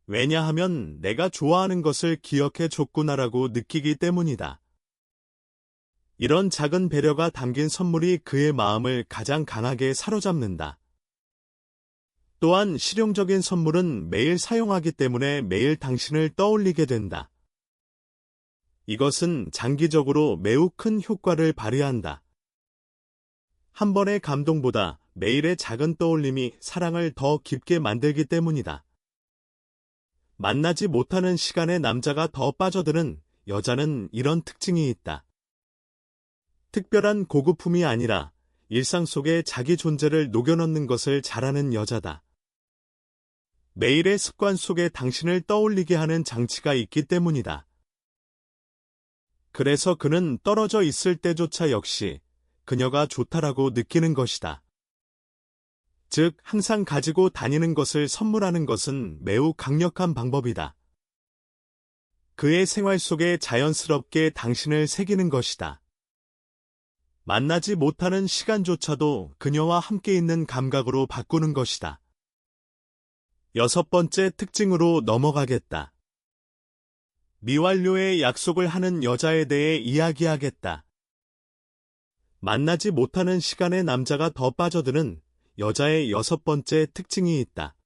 왜냐하면 내가 좋아하는 것을 기억해 줬구나라고 느끼기 때문이다. 이런 작은 배려가 담긴 선물이 그의 마음을 가장 강하게 사로잡는다. 또한 실용적인 선물은 매일 사용하기 때문에 매일 당신을 떠올리게 된다. 이것은 장기적으로 매우 큰 효과를 발휘한다. 한 번의 감동보다 매일의 작은 떠올림이 사랑을 더 깊게 만들기 때문이다. 만나지 못하는 시간에 남자가 더 빠져드는 여자는 이런 특징이 있다. 특별한 고급품이 아니라 일상 속에 자기 존재를 녹여넣는 것을 잘하는 여자다. 매일의 습관 속에 당신을 떠올리게 하는 장치가 있기 때문이다. 그래서 그는 떨어져 있을 때조차 역시 그녀가 좋다라고 느끼는 것이다. 즉, 항상 가지고 다니는 것을 선물하는 것은 매우 강력한 방법이다. 그의 생활 속에 자연스럽게 당신을 새기는 것이다. 만나지 못하는 시간조차도 그녀와 함께 있는 감각으로 바꾸는 것이다. 6번째 특징으로 넘어가겠다. 미완료의 약속을 하는 여자에 대해 이야기하겠다. 만나지 못하는 시간에 남자가 더 빠져드는 여자의 6번째 특징이 있다.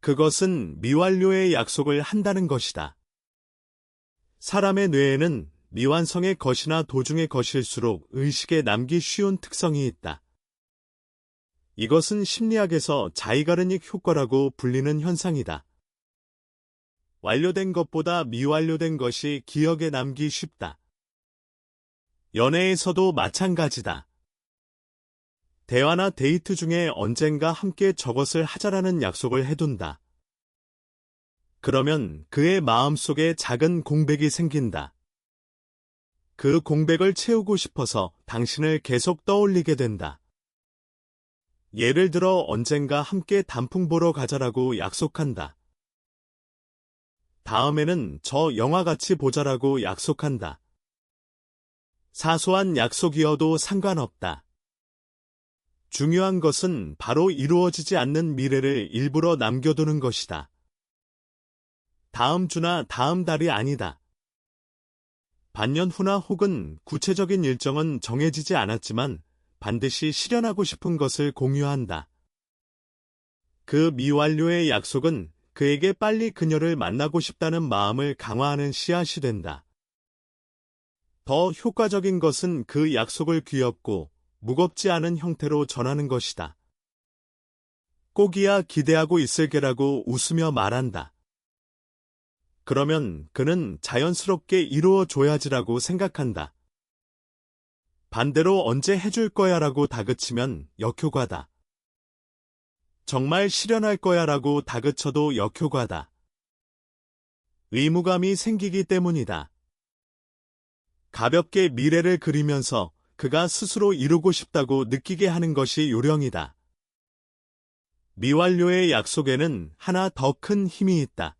그것은 미완료의 약속을 한다는 것이다. 사람의 뇌에는 미완성의 것이나 도중의 것일수록 의식에 남기 쉬운 특성이 있다. 이것은 심리학에서 자이가르닉 효과라고 불리는 현상이다. 완료된 것보다 미완료된 것이 기억에 남기 쉽다. 연애에서도 마찬가지다. 대화나 데이트 중에 언젠가 함께 저것을 하자라는 약속을 해둔다. 그러면 그의 마음속에 작은 공백이 생긴다. 그 공백을 채우고 싶어서 당신을 계속 떠올리게 된다. 예를 들어 언젠가 함께 단풍 보러 가자라고 약속한다. 다음에는 저 영화 같이 보자라고 약속한다. 사소한 약속이어도 상관없다. 중요한 것은 바로 이루어지지 않는 미래를 일부러 남겨두는 것이다. 다음 주나 다음 달이 아니다. 반년 후나 혹은 구체적인 일정은 정해지지 않았지만 반드시 실현하고 싶은 것을 공유한다. 그 미완료의 약속은 그에게 빨리 그녀를 만나고 싶다는 마음을 강화하는 씨앗이 된다. 더 효과적인 것은 그 약속을 귀엽고 무겁지 않은 형태로 전하는 것이다. 꼭이야 기대하고 있을게라고 웃으며 말한다. 그러면 그는 자연스럽게 이루어줘야지라고 생각한다. 반대로 언제 해줄 거야라고 다그치면 역효과다. 정말 실현할 거야라고 다그쳐도 역효과다. 의무감이 생기기 때문이다. 가볍게 미래를 그리면서 그가 스스로 이루고 싶다고 느끼게 하는 것이 요령이다. 미완료의 약속에는 하나 더 큰 힘이 있다.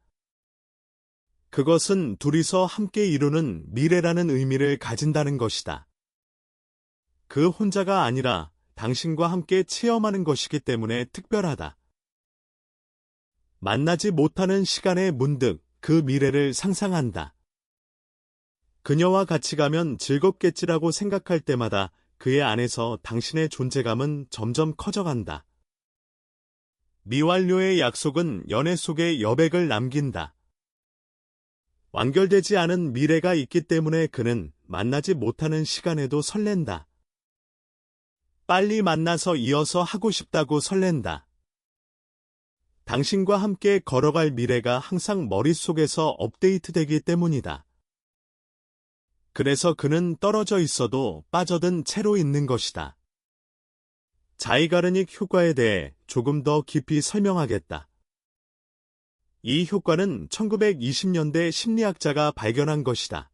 그것은 둘이서 함께 이루는 미래라는 의미를 가진다는 것이다. 그 혼자가 아니라 당신과 함께 체험하는 것이기 때문에 특별하다. 만나지 못하는 시간에 문득 그 미래를 상상한다. 그녀와 같이 가면 즐겁겠지라고 생각할 때마다 그의 안에서 당신의 존재감은 점점 커져간다. 미완료의 약속은 연애 속에 여백을 남긴다. 완결되지 않은 미래가 있기 때문에 그는 만나지 못하는 시간에도 설렌다. 빨리 만나서 이어서 하고 싶다고 설렌다. 당신과 함께 걸어갈 미래가 항상 머릿속에서 업데이트되기 때문이다. 그래서 그는 떨어져 있어도 빠져든 채로 있는 것이다. 자이가르닉 효과에 대해 조금 더 깊이 설명하겠다. 이 효과는 1920년대 심리학자가 발견한 것이다.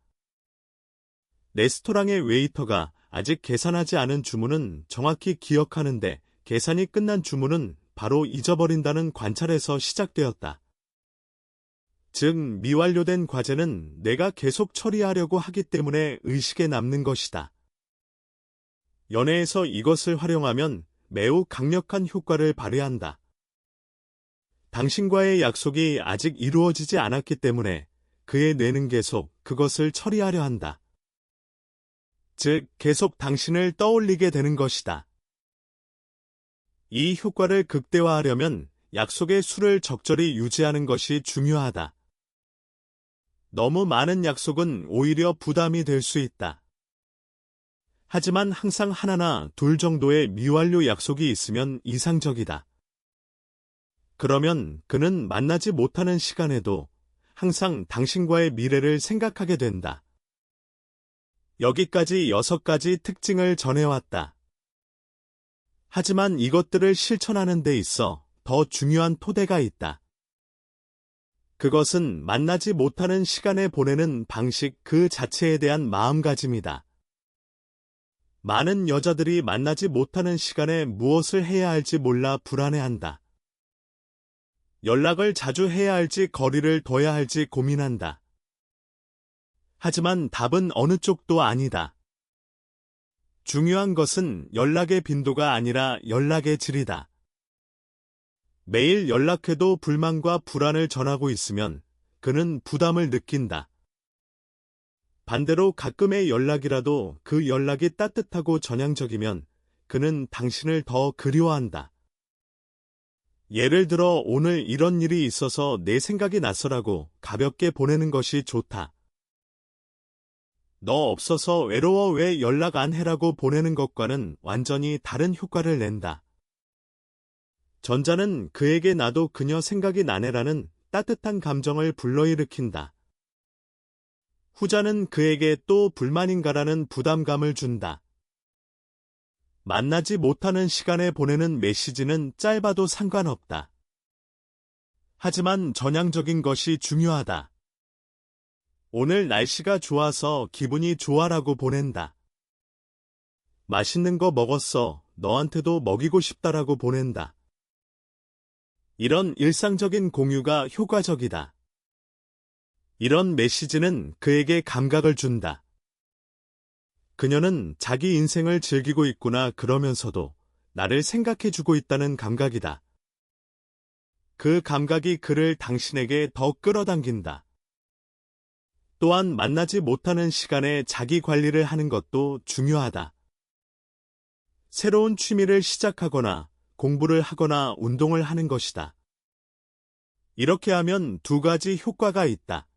레스토랑의 웨이터가 아직 계산하지 않은 주문은 정확히 기억하는데 계산이 끝난 주문은 바로 잊어버린다는 관찰에서 시작되었다. 즉, 미완료된 과제는 내가 계속 처리하려고 하기 때문에 의식에 남는 것이다. 연애에서 이것을 활용하면 매우 강력한 효과를 발휘한다. 당신과의 약속이 아직 이루어지지 않았기 때문에 그의 뇌는 계속 그것을 처리하려 한다. 즉, 계속 당신을 떠올리게 되는 것이다. 이 효과를 극대화하려면 약속의 수를 적절히 유지하는 것이 중요하다. 너무 많은 약속은 오히려 부담이 될 수 있다. 하지만 항상 하나나 둘 정도의 미완료 약속이 있으면 이상적이다. 그러면 그는 만나지 못하는 시간에도 항상 당신과의 미래를 생각하게 된다. 여기까지 6가지 특징을 전해왔다. 하지만 이것들을 실천하는 데 있어 더 중요한 토대가 있다. 그것은 만나지 못하는 시간에 보내는 방식 그 자체에 대한 마음가짐이다. 많은 여자들이 만나지 못하는 시간에 무엇을 해야 할지 몰라 불안해한다. 연락을 자주 해야 할지 거리를 둬야 할지 고민한다. 하지만 답은 어느 쪽도 아니다. 중요한 것은 연락의 빈도가 아니라 연락의 질이다. 매일 연락해도 불만과 불안을 전하고 있으면 그는 부담을 느낀다. 반대로 가끔의 연락이라도 그 연락이 따뜻하고 전향적이면 그는 당신을 더 그리워한다. 예를 들어 오늘 이런 일이 있어서 내 생각이 났어라고 가볍게 보내는 것이 좋다. 너 없어서 외로워 왜 연락 안 해라고 보내는 것과는 완전히 다른 효과를 낸다. 전자는 그에게 나도 그녀 생각이 나네라는 따뜻한 감정을 불러일으킨다. 후자는 그에게 또 불만인가라는 부담감을 준다. 만나지 못하는 시간에 보내는 메시지는 짧아도 상관없다. 하지만 전향적인 것이 중요하다. 오늘 날씨가 좋아서 기분이 좋아라고 보낸다. 맛있는 거 먹었어. 너한테도 먹이고 싶다라고 보낸다. 이런 일상적인 공유가 효과적이다. 이런 메시지는 그에게 감각을 준다. 그녀는 자기 인생을 즐기고 있구나 그러면서도 나를 생각해주고 있다는 감각이다. 그 감각이 그를 당신에게 더 끌어당긴다. 또한 만나지 못하는 시간에 자기 관리를 하는 것도 중요하다. 새로운 취미를 시작하거나 공부를 하거나 운동을 하는 것이다. 이렇게 하면 2가지 효과가 있다.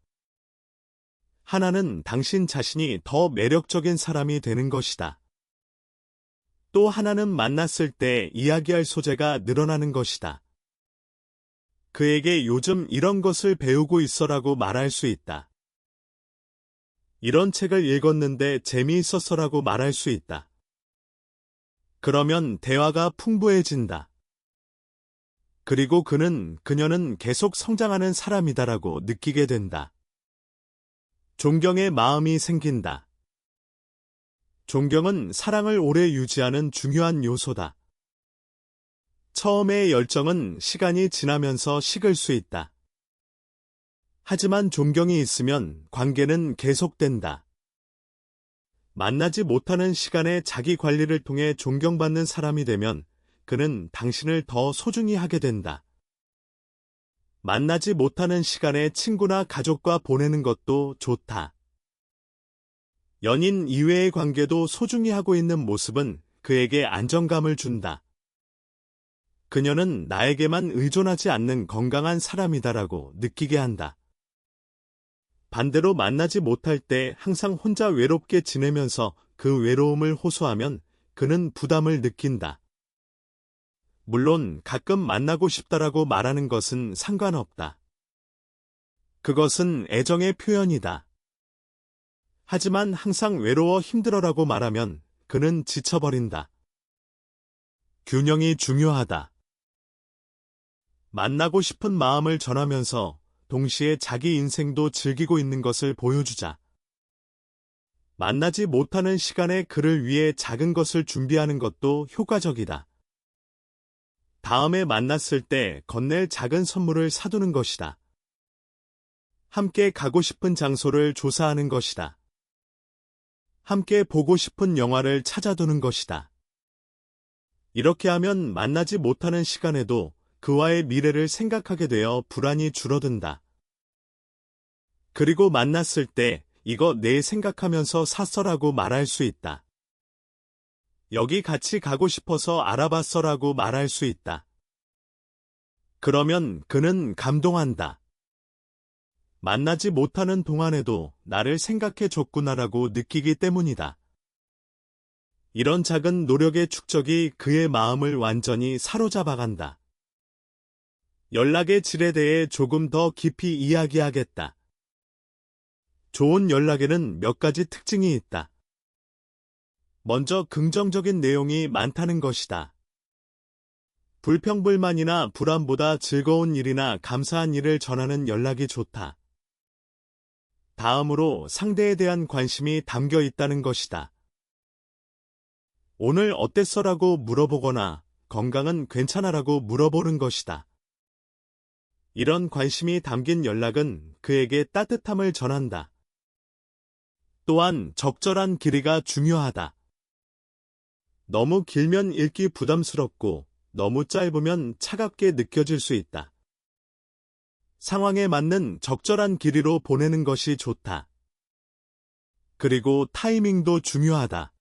하나는 당신 자신이 더 매력적인 사람이 되는 것이다. 또 하나는 만났을 때 이야기할 소재가 늘어나는 것이다. 그에게 요즘 이런 것을 배우고 있어라고 말할 수 있다. 이런 책을 읽었는데 재미있었어라고 말할 수 있다. 그러면 대화가 풍부해진다. 그리고 그녀는 계속 성장하는 사람이다라고 느끼게 된다. 존경의 마음이 생긴다. 존경은 사랑을 오래 유지하는 중요한 요소다. 처음의 열정은 시간이 지나면서 식을 수 있다. 하지만 존경이 있으면 관계는 계속된다. 만나지 못하는 시간에 자기 관리를 통해 존경받는 사람이 되면 그는 당신을 더 소중히 하게 된다. 만나지 못하는 시간에 친구나 가족과 보내는 것도 좋다. 연인 이외의 관계도 소중히 하고 있는 모습은 그에게 안정감을 준다. 그녀는 나에게만 의존하지 않는 건강한 사람이다라고 느끼게 한다. 반대로 만나지 못할 때 항상 혼자 외롭게 지내면서 그 외로움을 호소하면 그는 부담을 느낀다. 물론 가끔 만나고 싶다라고 말하는 것은 상관없다. 그것은 애정의 표현이다. 하지만 항상 외로워 힘들어라고 말하면 그는 지쳐버린다. 균형이 중요하다. 만나고 싶은 마음을 전하면서 동시에 자기 인생도 즐기고 있는 것을 보여주자. 만나지 못하는 시간에 그를 위해 작은 것을 준비하는 것도 효과적이다. 다음에 만났을 때 건넬 작은 선물을 사두는 것이다. 함께 가고 싶은 장소를 조사하는 것이다. 함께 보고 싶은 영화를 찾아두는 것이다. 이렇게 하면 만나지 못하는 시간에도 그와의 미래를 생각하게 되어 불안이 줄어든다. 그리고 만났을 때 이거 내 생각하면서 샀어라고 말할 수 있다. 여기 같이 가고 싶어서 알아봤어라고 말할 수 있다. 그러면 그는 감동한다. 만나지 못하는 동안에도 나를 생각해 줬구나라고 느끼기 때문이다. 이런 작은 노력의 축적이 그의 마음을 완전히 사로잡아간다. 연락의 질에 대해 조금 더 깊이 이야기하겠다. 좋은 연락에는 몇 가지 특징이 있다. 먼저 긍정적인 내용이 많다는 것이다. 불평불만이나 불안보다 즐거운 일이나 감사한 일을 전하는 연락이 좋다. 다음으로 상대에 대한 관심이 담겨 있다는 것이다. 오늘 어땠어라고 물어보거나 건강은 괜찮아라고 물어보는 것이다. 이런 관심이 담긴 연락은 그에게 따뜻함을 전한다. 또한 적절한 길이가 중요하다. 너무 길면 읽기 부담스럽고 너무 짧으면 차갑게 느껴질 수 있다. 상황에 맞는 적절한 길이로 보내는 것이 좋다. 그리고 타이밍도 중요하다.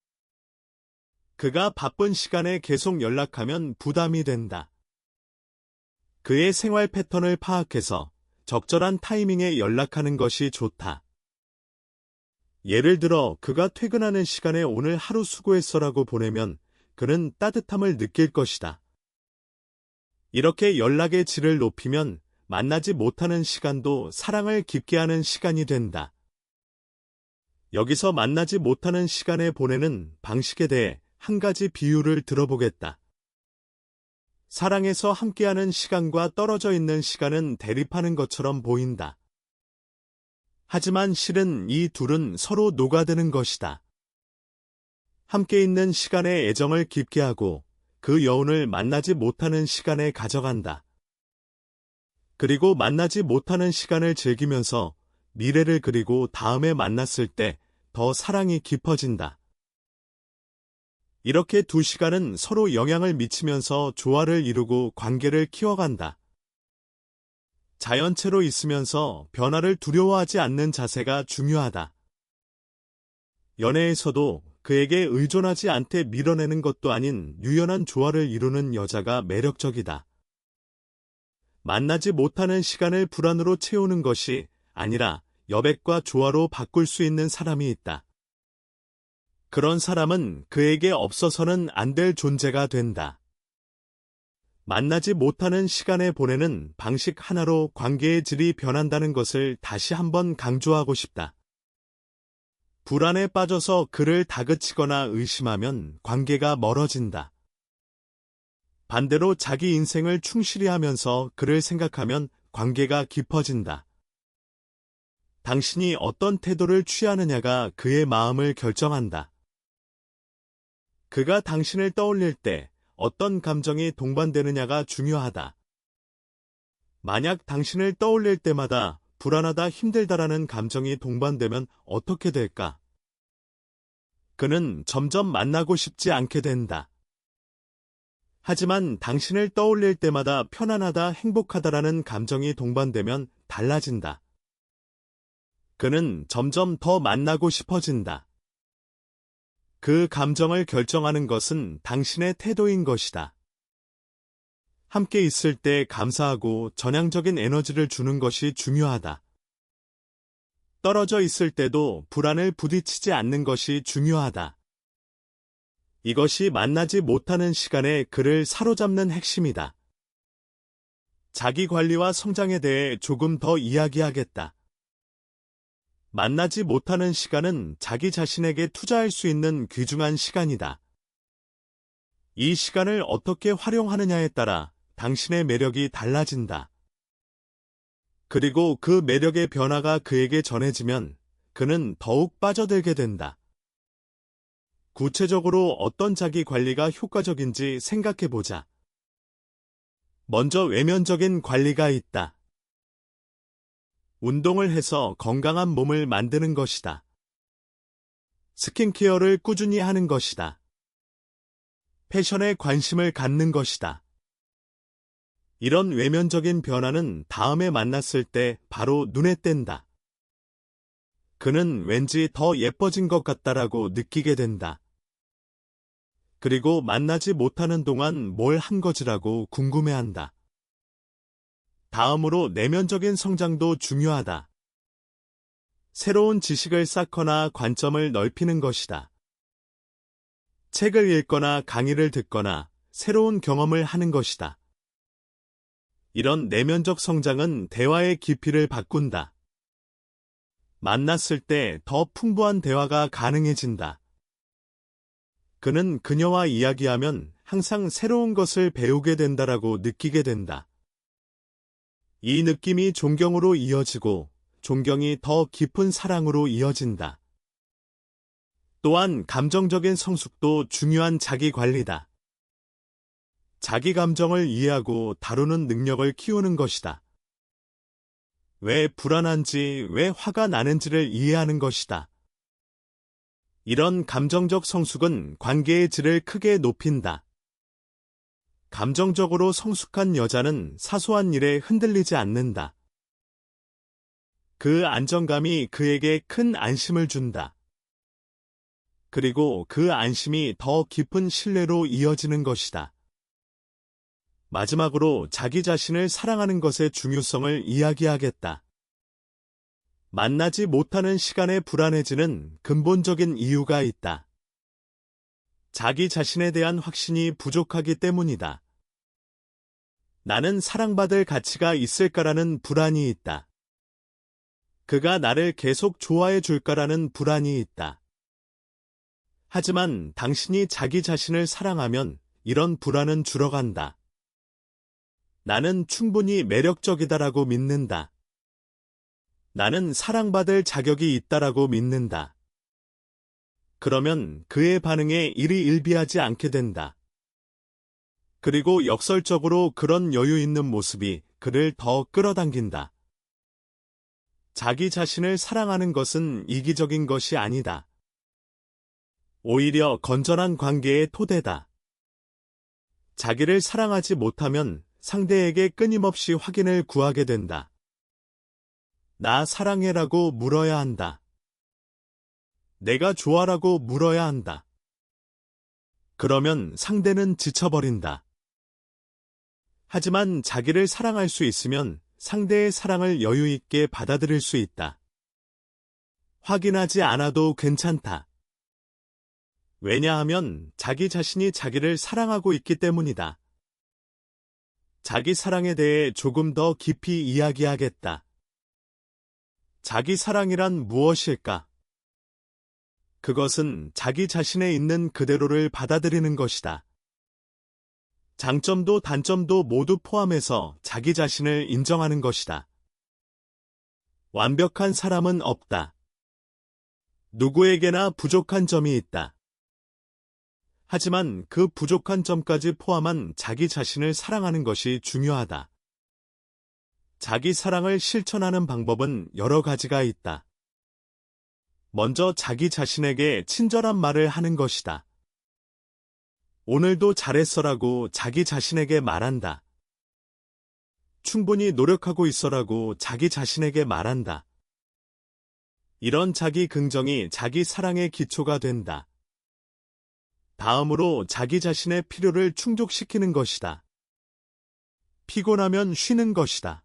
그가 바쁜 시간에 계속 연락하면 부담이 된다. 그의 생활 패턴을 파악해서 적절한 타이밍에 연락하는 것이 좋다. 예를 들어 그가 퇴근하는 시간에 오늘 하루 수고했어라고 보내면 그는 따뜻함을 느낄 것이다. 이렇게 연락의 질을 높이면 만나지 못하는 시간도 사랑을 깊게 하는 시간이 된다. 여기서 만나지 못하는 시간에 보내는 방식에 대해 한 가지 비유를 들어보겠다. 사랑에서 함께하는 시간과 떨어져 있는 시간은 대립하는 것처럼 보인다. 하지만 실은 이 둘은 서로 녹아드는 것이다. 함께 있는 시간에 애정을 깊게 하고 그 여운을 만나지 못하는 시간에 가져간다. 그리고 만나지 못하는 시간을 즐기면서 미래를 그리고 다음에 만났을 때 더 사랑이 깊어진다. 이렇게 두 시간은 서로 영향을 미치면서 조화를 이루고 관계를 키워간다. 자연체로 있으면서 변화를 두려워하지 않는 자세가 중요하다. 연애에서도 그에게 의존하지 않게 밀어내는 것도 아닌 유연한 조화를 이루는 여자가 매력적이다. 만나지 못하는 시간을 불안으로 채우는 것이 아니라 여백과 조화로 바꿀 수 있는 사람이 있다. 그런 사람은 그에게 없어서는 안 될 존재가 된다. 만나지 못하는 시간에 보내는 방식 하나로 관계의 질이 변한다는 것을 다시 한번 강조하고 싶다. 불안에 빠져서 그를 다그치거나 의심하면 관계가 멀어진다. 반대로 자기 인생을 충실히 하면서 그를 생각하면 관계가 깊어진다. 당신이 어떤 태도를 취하느냐가 그의 마음을 결정한다. 그가 당신을 떠올릴 때 어떤 감정이 동반되느냐가 중요하다. 만약 당신을 떠올릴 때마다 불안하다, 힘들다라는 감정이 동반되면 어떻게 될까? 그는 점점 만나고 싶지 않게 된다. 하지만 당신을 떠올릴 때마다 편안하다, 행복하다라는 감정이 동반되면 달라진다. 그는 점점 더 만나고 싶어진다. 그 감정을 결정하는 것은 당신의 태도인 것이다. 함께 있을 때 감사하고 전향적인 에너지를 주는 것이 중요하다. 떨어져 있을 때도 불안을 부딪히지 않는 것이 중요하다. 이것이 만나지 못하는 시간에 그를 사로잡는 핵심이다. 자기 관리와 성장에 대해 조금 더 이야기하겠다. 만나지 못하는 시간은 자기 자신에게 투자할 수 있는 귀중한 시간이다. 이 시간을 어떻게 활용하느냐에 따라 당신의 매력이 달라진다. 그리고 그 매력의 변화가 그에게 전해지면 그는 더욱 빠져들게 된다. 구체적으로 어떤 자기 관리가 효과적인지 생각해보자. 먼저 외면적인 관리가 있다. 운동을 해서 건강한 몸을 만드는 것이다. 스킨케어를 꾸준히 하는 것이다. 패션에 관심을 갖는 것이다. 이런 외면적인 변화는 다음에 만났을 때 바로 눈에 띈다. 그는 왠지 더 예뻐진 것 같다라고 느끼게 된다. 그리고 만나지 못하는 동안 뭘 한 거지라고 궁금해한다. 다음으로 내면적인 성장도 중요하다. 새로운 지식을 쌓거나 관점을 넓히는 것이다. 책을 읽거나 강의를 듣거나 새로운 경험을 하는 것이다. 이런 내면적 성장은 대화의 깊이를 바꾼다. 만났을 때 더 풍부한 대화가 가능해진다. 그는 그녀와 이야기하면 항상 새로운 것을 배우게 된다라고 느끼게 된다. 이 느낌이 존경으로 이어지고 존경이 더 깊은 사랑으로 이어진다. 또한 감정적인 성숙도 중요한 자기 관리다. 자기 감정을 이해하고 다루는 능력을 키우는 것이다. 왜 불안한지, 왜 화가 나는지를 이해하는 것이다. 이런 감정적 성숙은 관계의 질을 크게 높인다. 감정적으로 성숙한 여자는 사소한 일에 흔들리지 않는다. 그 안정감이 그에게 큰 안심을 준다. 그리고 그 안심이 더 깊은 신뢰로 이어지는 것이다. 마지막으로 자기 자신을 사랑하는 것의 중요성을 이야기하겠다. 만나지 못하는 시간에 불안해지는 근본적인 이유가 있다. 자기 자신에 대한 확신이 부족하기 때문이다. 나는 사랑받을 가치가 있을까라는 불안이 있다. 그가 나를 계속 좋아해 줄까라는 불안이 있다. 하지만 당신이 자기 자신을 사랑하면 이런 불안은 줄어간다. 나는 충분히 매력적이다라고 믿는다. 나는 사랑받을 자격이 있다라고 믿는다. 그러면 그의 반응에 일희일비하지 않게 된다. 그리고 역설적으로 그런 여유 있는 모습이 그를 더 끌어당긴다. 자기 자신을 사랑하는 것은 이기적인 것이 아니다. 오히려 건전한 관계의 토대다. 자기를 사랑하지 못하면 상대에게 끊임없이 확인을 구하게 된다. 나 사랑해라고 물어야 한다. 내가 좋아라고 물어야 한다. 그러면 상대는 지쳐버린다. 하지만 자기를 사랑할 수 있으면 상대의 사랑을 여유 있게 받아들일 수 있다. 확인하지 않아도 괜찮다. 왜냐하면 자기 자신이 자기를 사랑하고 있기 때문이다. 자기 사랑에 대해 조금 더 깊이 이야기하겠다. 자기 사랑이란 무엇일까? 그것은 자기 자신에 있는 그대로를 받아들이는 것이다. 장점도 단점도 모두 포함해서 자기 자신을 인정하는 것이다. 완벽한 사람은 없다. 누구에게나 부족한 점이 있다. 하지만 그 부족한 점까지 포함한 자기 자신을 사랑하는 것이 중요하다. 자기 사랑을 실천하는 방법은 여러 가지가 있다. 먼저 자기 자신에게 친절한 말을 하는 것이다. 오늘도 잘했어라고 자기 자신에게 말한다. 충분히 노력하고 있어라고 자기 자신에게 말한다. 이런 자기 긍정이 자기 사랑의 기초가 된다. 다음으로 자기 자신의 필요를 충족시키는 것이다. 피곤하면 쉬는 것이다.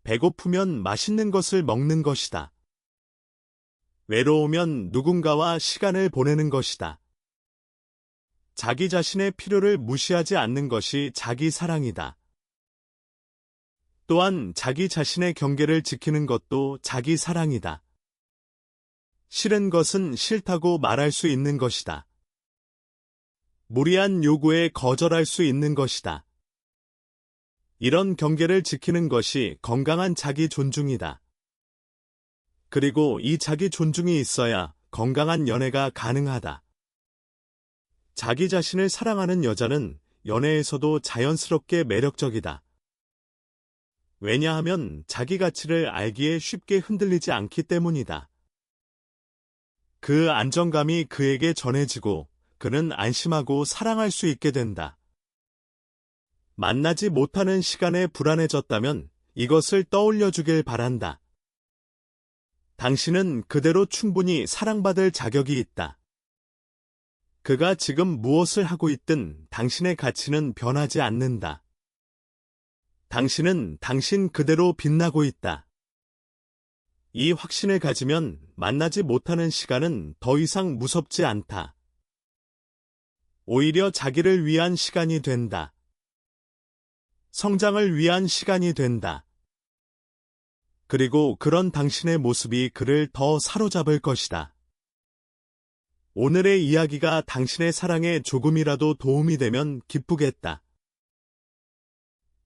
배고프면 맛있는 것을 먹는 것이다. 외로우면 누군가와 시간을 보내는 것이다. 자기 자신의 필요를 무시하지 않는 것이 자기 사랑이다. 또한 자기 자신의 경계를 지키는 것도 자기 사랑이다. 싫은 것은 싫다고 말할 수 있는 것이다. 무리한 요구에 거절할 수 있는 것이다. 이런 경계를 지키는 것이 건강한 자기 존중이다. 그리고 이 자기 존중이 있어야 건강한 연애가 가능하다. 자기 자신을 사랑하는 여자는 연애에서도 자연스럽게 매력적이다. 왜냐하면 자기 가치를 알기에 쉽게 흔들리지 않기 때문이다. 그 안정감이 그에게 전해지고 그는 안심하고 사랑할 수 있게 된다. 만나지 못하는 시간에 불안해졌다면 이것을 떠올려 주길 바란다. 당신은 그대로 충분히 사랑받을 자격이 있다. 그가 지금 무엇을 하고 있든 당신의 가치는 변하지 않는다. 당신은 당신 그대로 빛나고 있다. 이 확신을 가지면 만나지 못하는 시간은 더 이상 무섭지 않다. 오히려 자기를 위한 시간이 된다. 성장을 위한 시간이 된다. 그리고 그런 당신의 모습이 그를 더 사로잡을 것이다. 오늘의 이야기가 당신의 사랑에 조금이라도 도움이 되면 기쁘겠다.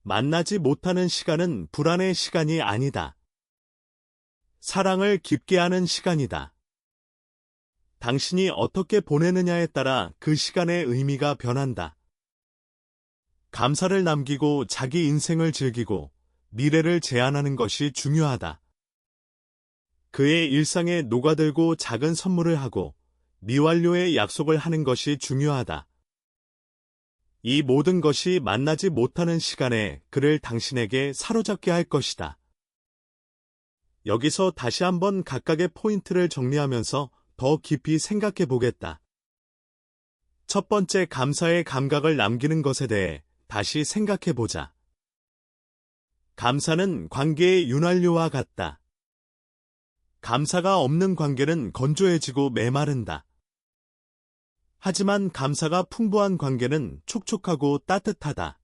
만나지 못하는 시간은 불안의 시간이 아니다. 사랑을 깊게 하는 시간이다. 당신이 어떻게 보내느냐에 따라 그 시간의 의미가 변한다. 감사를 남기고 자기 인생을 즐기고 미래를 제안하는 것이 중요하다. 그의 일상에 녹아들고 작은 선물을 하고 미완료의 약속을 하는 것이 중요하다. 이 모든 것이 만나지 못하는 시간에 그를 당신에게 사로잡게 할 것이다. 여기서 다시 한번 각각의 포인트를 정리하면서 더 깊이 생각해 보겠다. 첫 번째, 감사의 감각을 남기는 것에 대해 다시 생각해 보자. 감사는 관계의 윤활유와 같다. 감사가 없는 관계는 건조해지고 메마른다. 하지만 감사가 풍부한 관계는 촉촉하고 따뜻하다.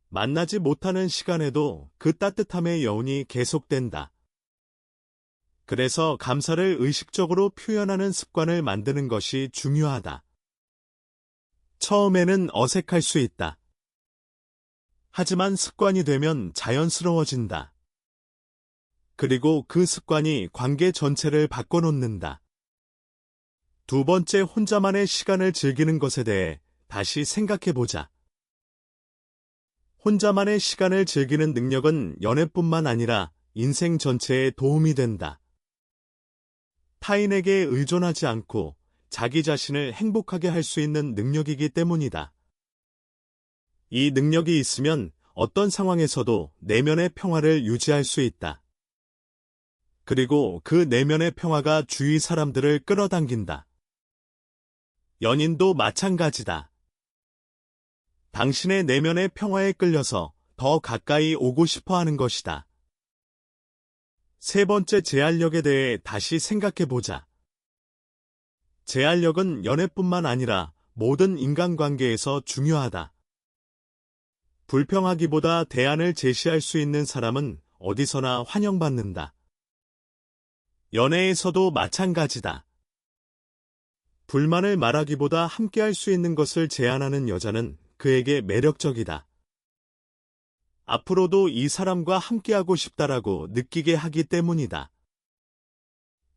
만나지 못하는 시간에도 그 따뜻함의 여운이 계속된다. 그래서 감사를 의식적으로 표현하는 습관을 만드는 것이 중요하다. 처음에는 어색할 수 있다. 하지만 습관이 되면 자연스러워진다. 그리고 그 습관이 관계 전체를 바꿔놓는다. 두 번째, 혼자만의 시간을 즐기는 것에 대해 다시 생각해보자. 혼자만의 시간을 즐기는 능력은 연애뿐만 아니라 인생 전체에 도움이 된다. 타인에게 의존하지 않고 자기 자신을 행복하게 할 수 있는 능력이기 때문이다. 이 능력이 있으면 어떤 상황에서도 내면의 평화를 유지할 수 있다. 그리고 그 내면의 평화가 주위 사람들을 끌어당긴다. 연인도 마찬가지다. 당신의 내면의 평화에 끌려서 더 가까이 오고 싶어 하는 것이다. 세 번째, 제한력에 대해 다시 생각해 보자. 제한력은 연애뿐만 아니라 모든 인간관계에서 중요하다. 불평하기보다 대안을 제시할 수 있는 사람은 어디서나 환영받는다. 연애에서도 마찬가지다. 불만을 말하기보다 함께할 수 있는 것을 제안하는 여자는 그에게 매력적이다. 앞으로도 이 사람과 함께하고 싶다라고 느끼게 하기 때문이다.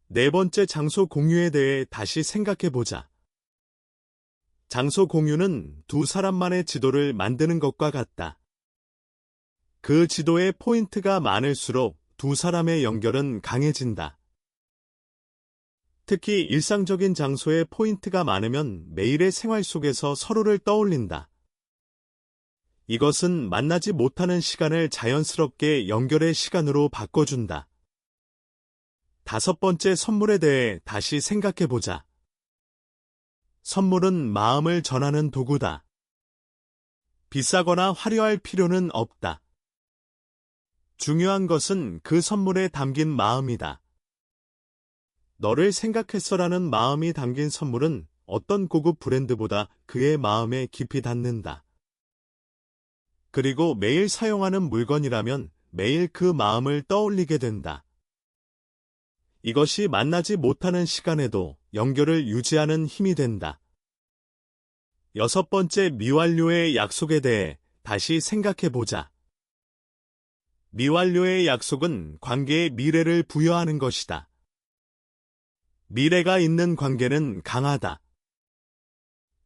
네 번째, 장소 공유에 대해 다시 생각해보자. 장소 공유는 두 사람만의 지도를 만드는 것과 같다. 그 지도에 포인트가 많을수록 두 사람의 연결은 강해진다. 특히 일상적인 장소에 포인트가 많으면 매일의 생활 속에서 서로를 떠올린다. 이것은 만나지 못하는 시간을 자연스럽게 연결의 시간으로 바꿔준다. 다섯 번째, 선물에 대해 다시 생각해보자. 선물은 마음을 전하는 도구다. 비싸거나 화려할 필요는 없다. 중요한 것은 그 선물에 담긴 마음이다. 너를 생각했어라는 마음이 담긴 선물은 어떤 고급 브랜드보다 그의 마음에 깊이 닿는다. 그리고 매일 사용하는 물건이라면 매일 그 마음을 떠올리게 된다. 이것이 만나지 못하는 시간에도 연결을 유지하는 힘이 된다. 여섯 번째, 미완료의 약속에 대해 다시 생각해보자. 미완료의 약속은 관계에 미래를 부여하는 것이다. 미래가 있는 관계는 강하다.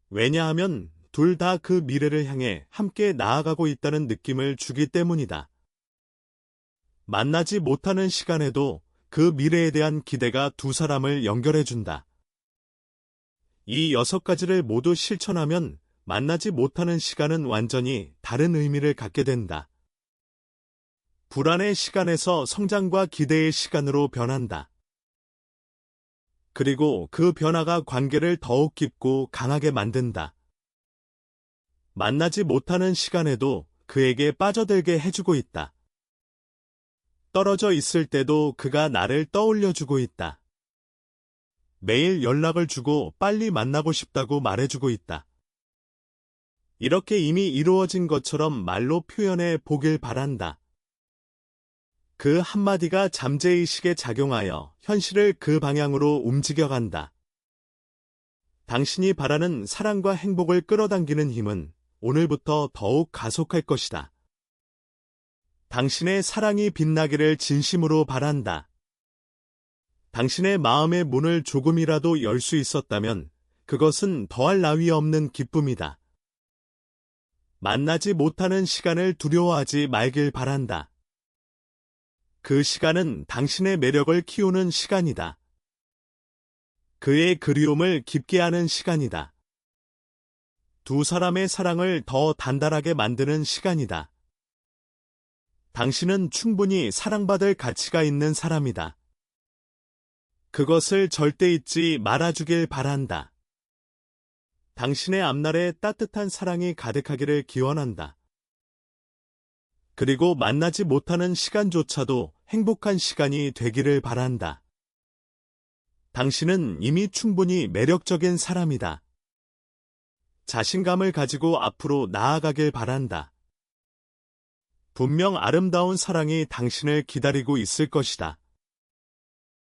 왜냐하면 둘 다 그 미래를 향해 함께 나아가고 있다는 느낌을 주기 때문이다. 만나지 못하는 시간에도 그 미래에 대한 기대가 두 사람을 연결해준다. 이 6가지를 모두 실천하면 만나지 못하는 시간은 완전히 다른 의미를 갖게 된다. 불안의 시간에서 성장과 기대의 시간으로 변한다. 그리고 그 변화가 관계를 더욱 깊고 강하게 만든다. 만나지 못하는 시간에도 그에게 빠져들게 해주고 있다. 떨어져 있을 때도 그가 나를 떠올려주고 있다. 매일 연락을 주고 빨리 만나고 싶다고 말해주고 있다. 이렇게 이미 이루어진 것처럼 말로 표현해 보길 바란다. 그 한마디가 잠재의식에 작용하여 현실을 그 방향으로 움직여간다. 당신이 바라는 사랑과 행복을 끌어당기는 힘은 오늘부터 더욱 가속할 것이다. 당신의 사랑이 빛나기를 진심으로 바란다. 당신의 마음의 문을 조금이라도 열 수 있었다면 그것은 더할 나위 없는 기쁨이다. 만나지 못하는 시간을 두려워하지 말길 바란다. 그 시간은 당신의 매력을 키우는 시간이다. 그의 그리움을 깊게 하는 시간이다. 두 사람의 사랑을 더 단단하게 만드는 시간이다. 당신은 충분히 사랑받을 가치가 있는 사람이다. 그것을 절대 잊지 말아주길 바란다. 당신의 앞날에 따뜻한 사랑이 가득하기를 기원한다. 그리고 만나지 못하는 시간조차도 행복한 시간이 되기를 바란다. 당신은 이미 충분히 매력적인 사람이다. 자신감을 가지고 앞으로 나아가길 바란다. 분명 아름다운 사랑이 당신을 기다리고 있을 것이다.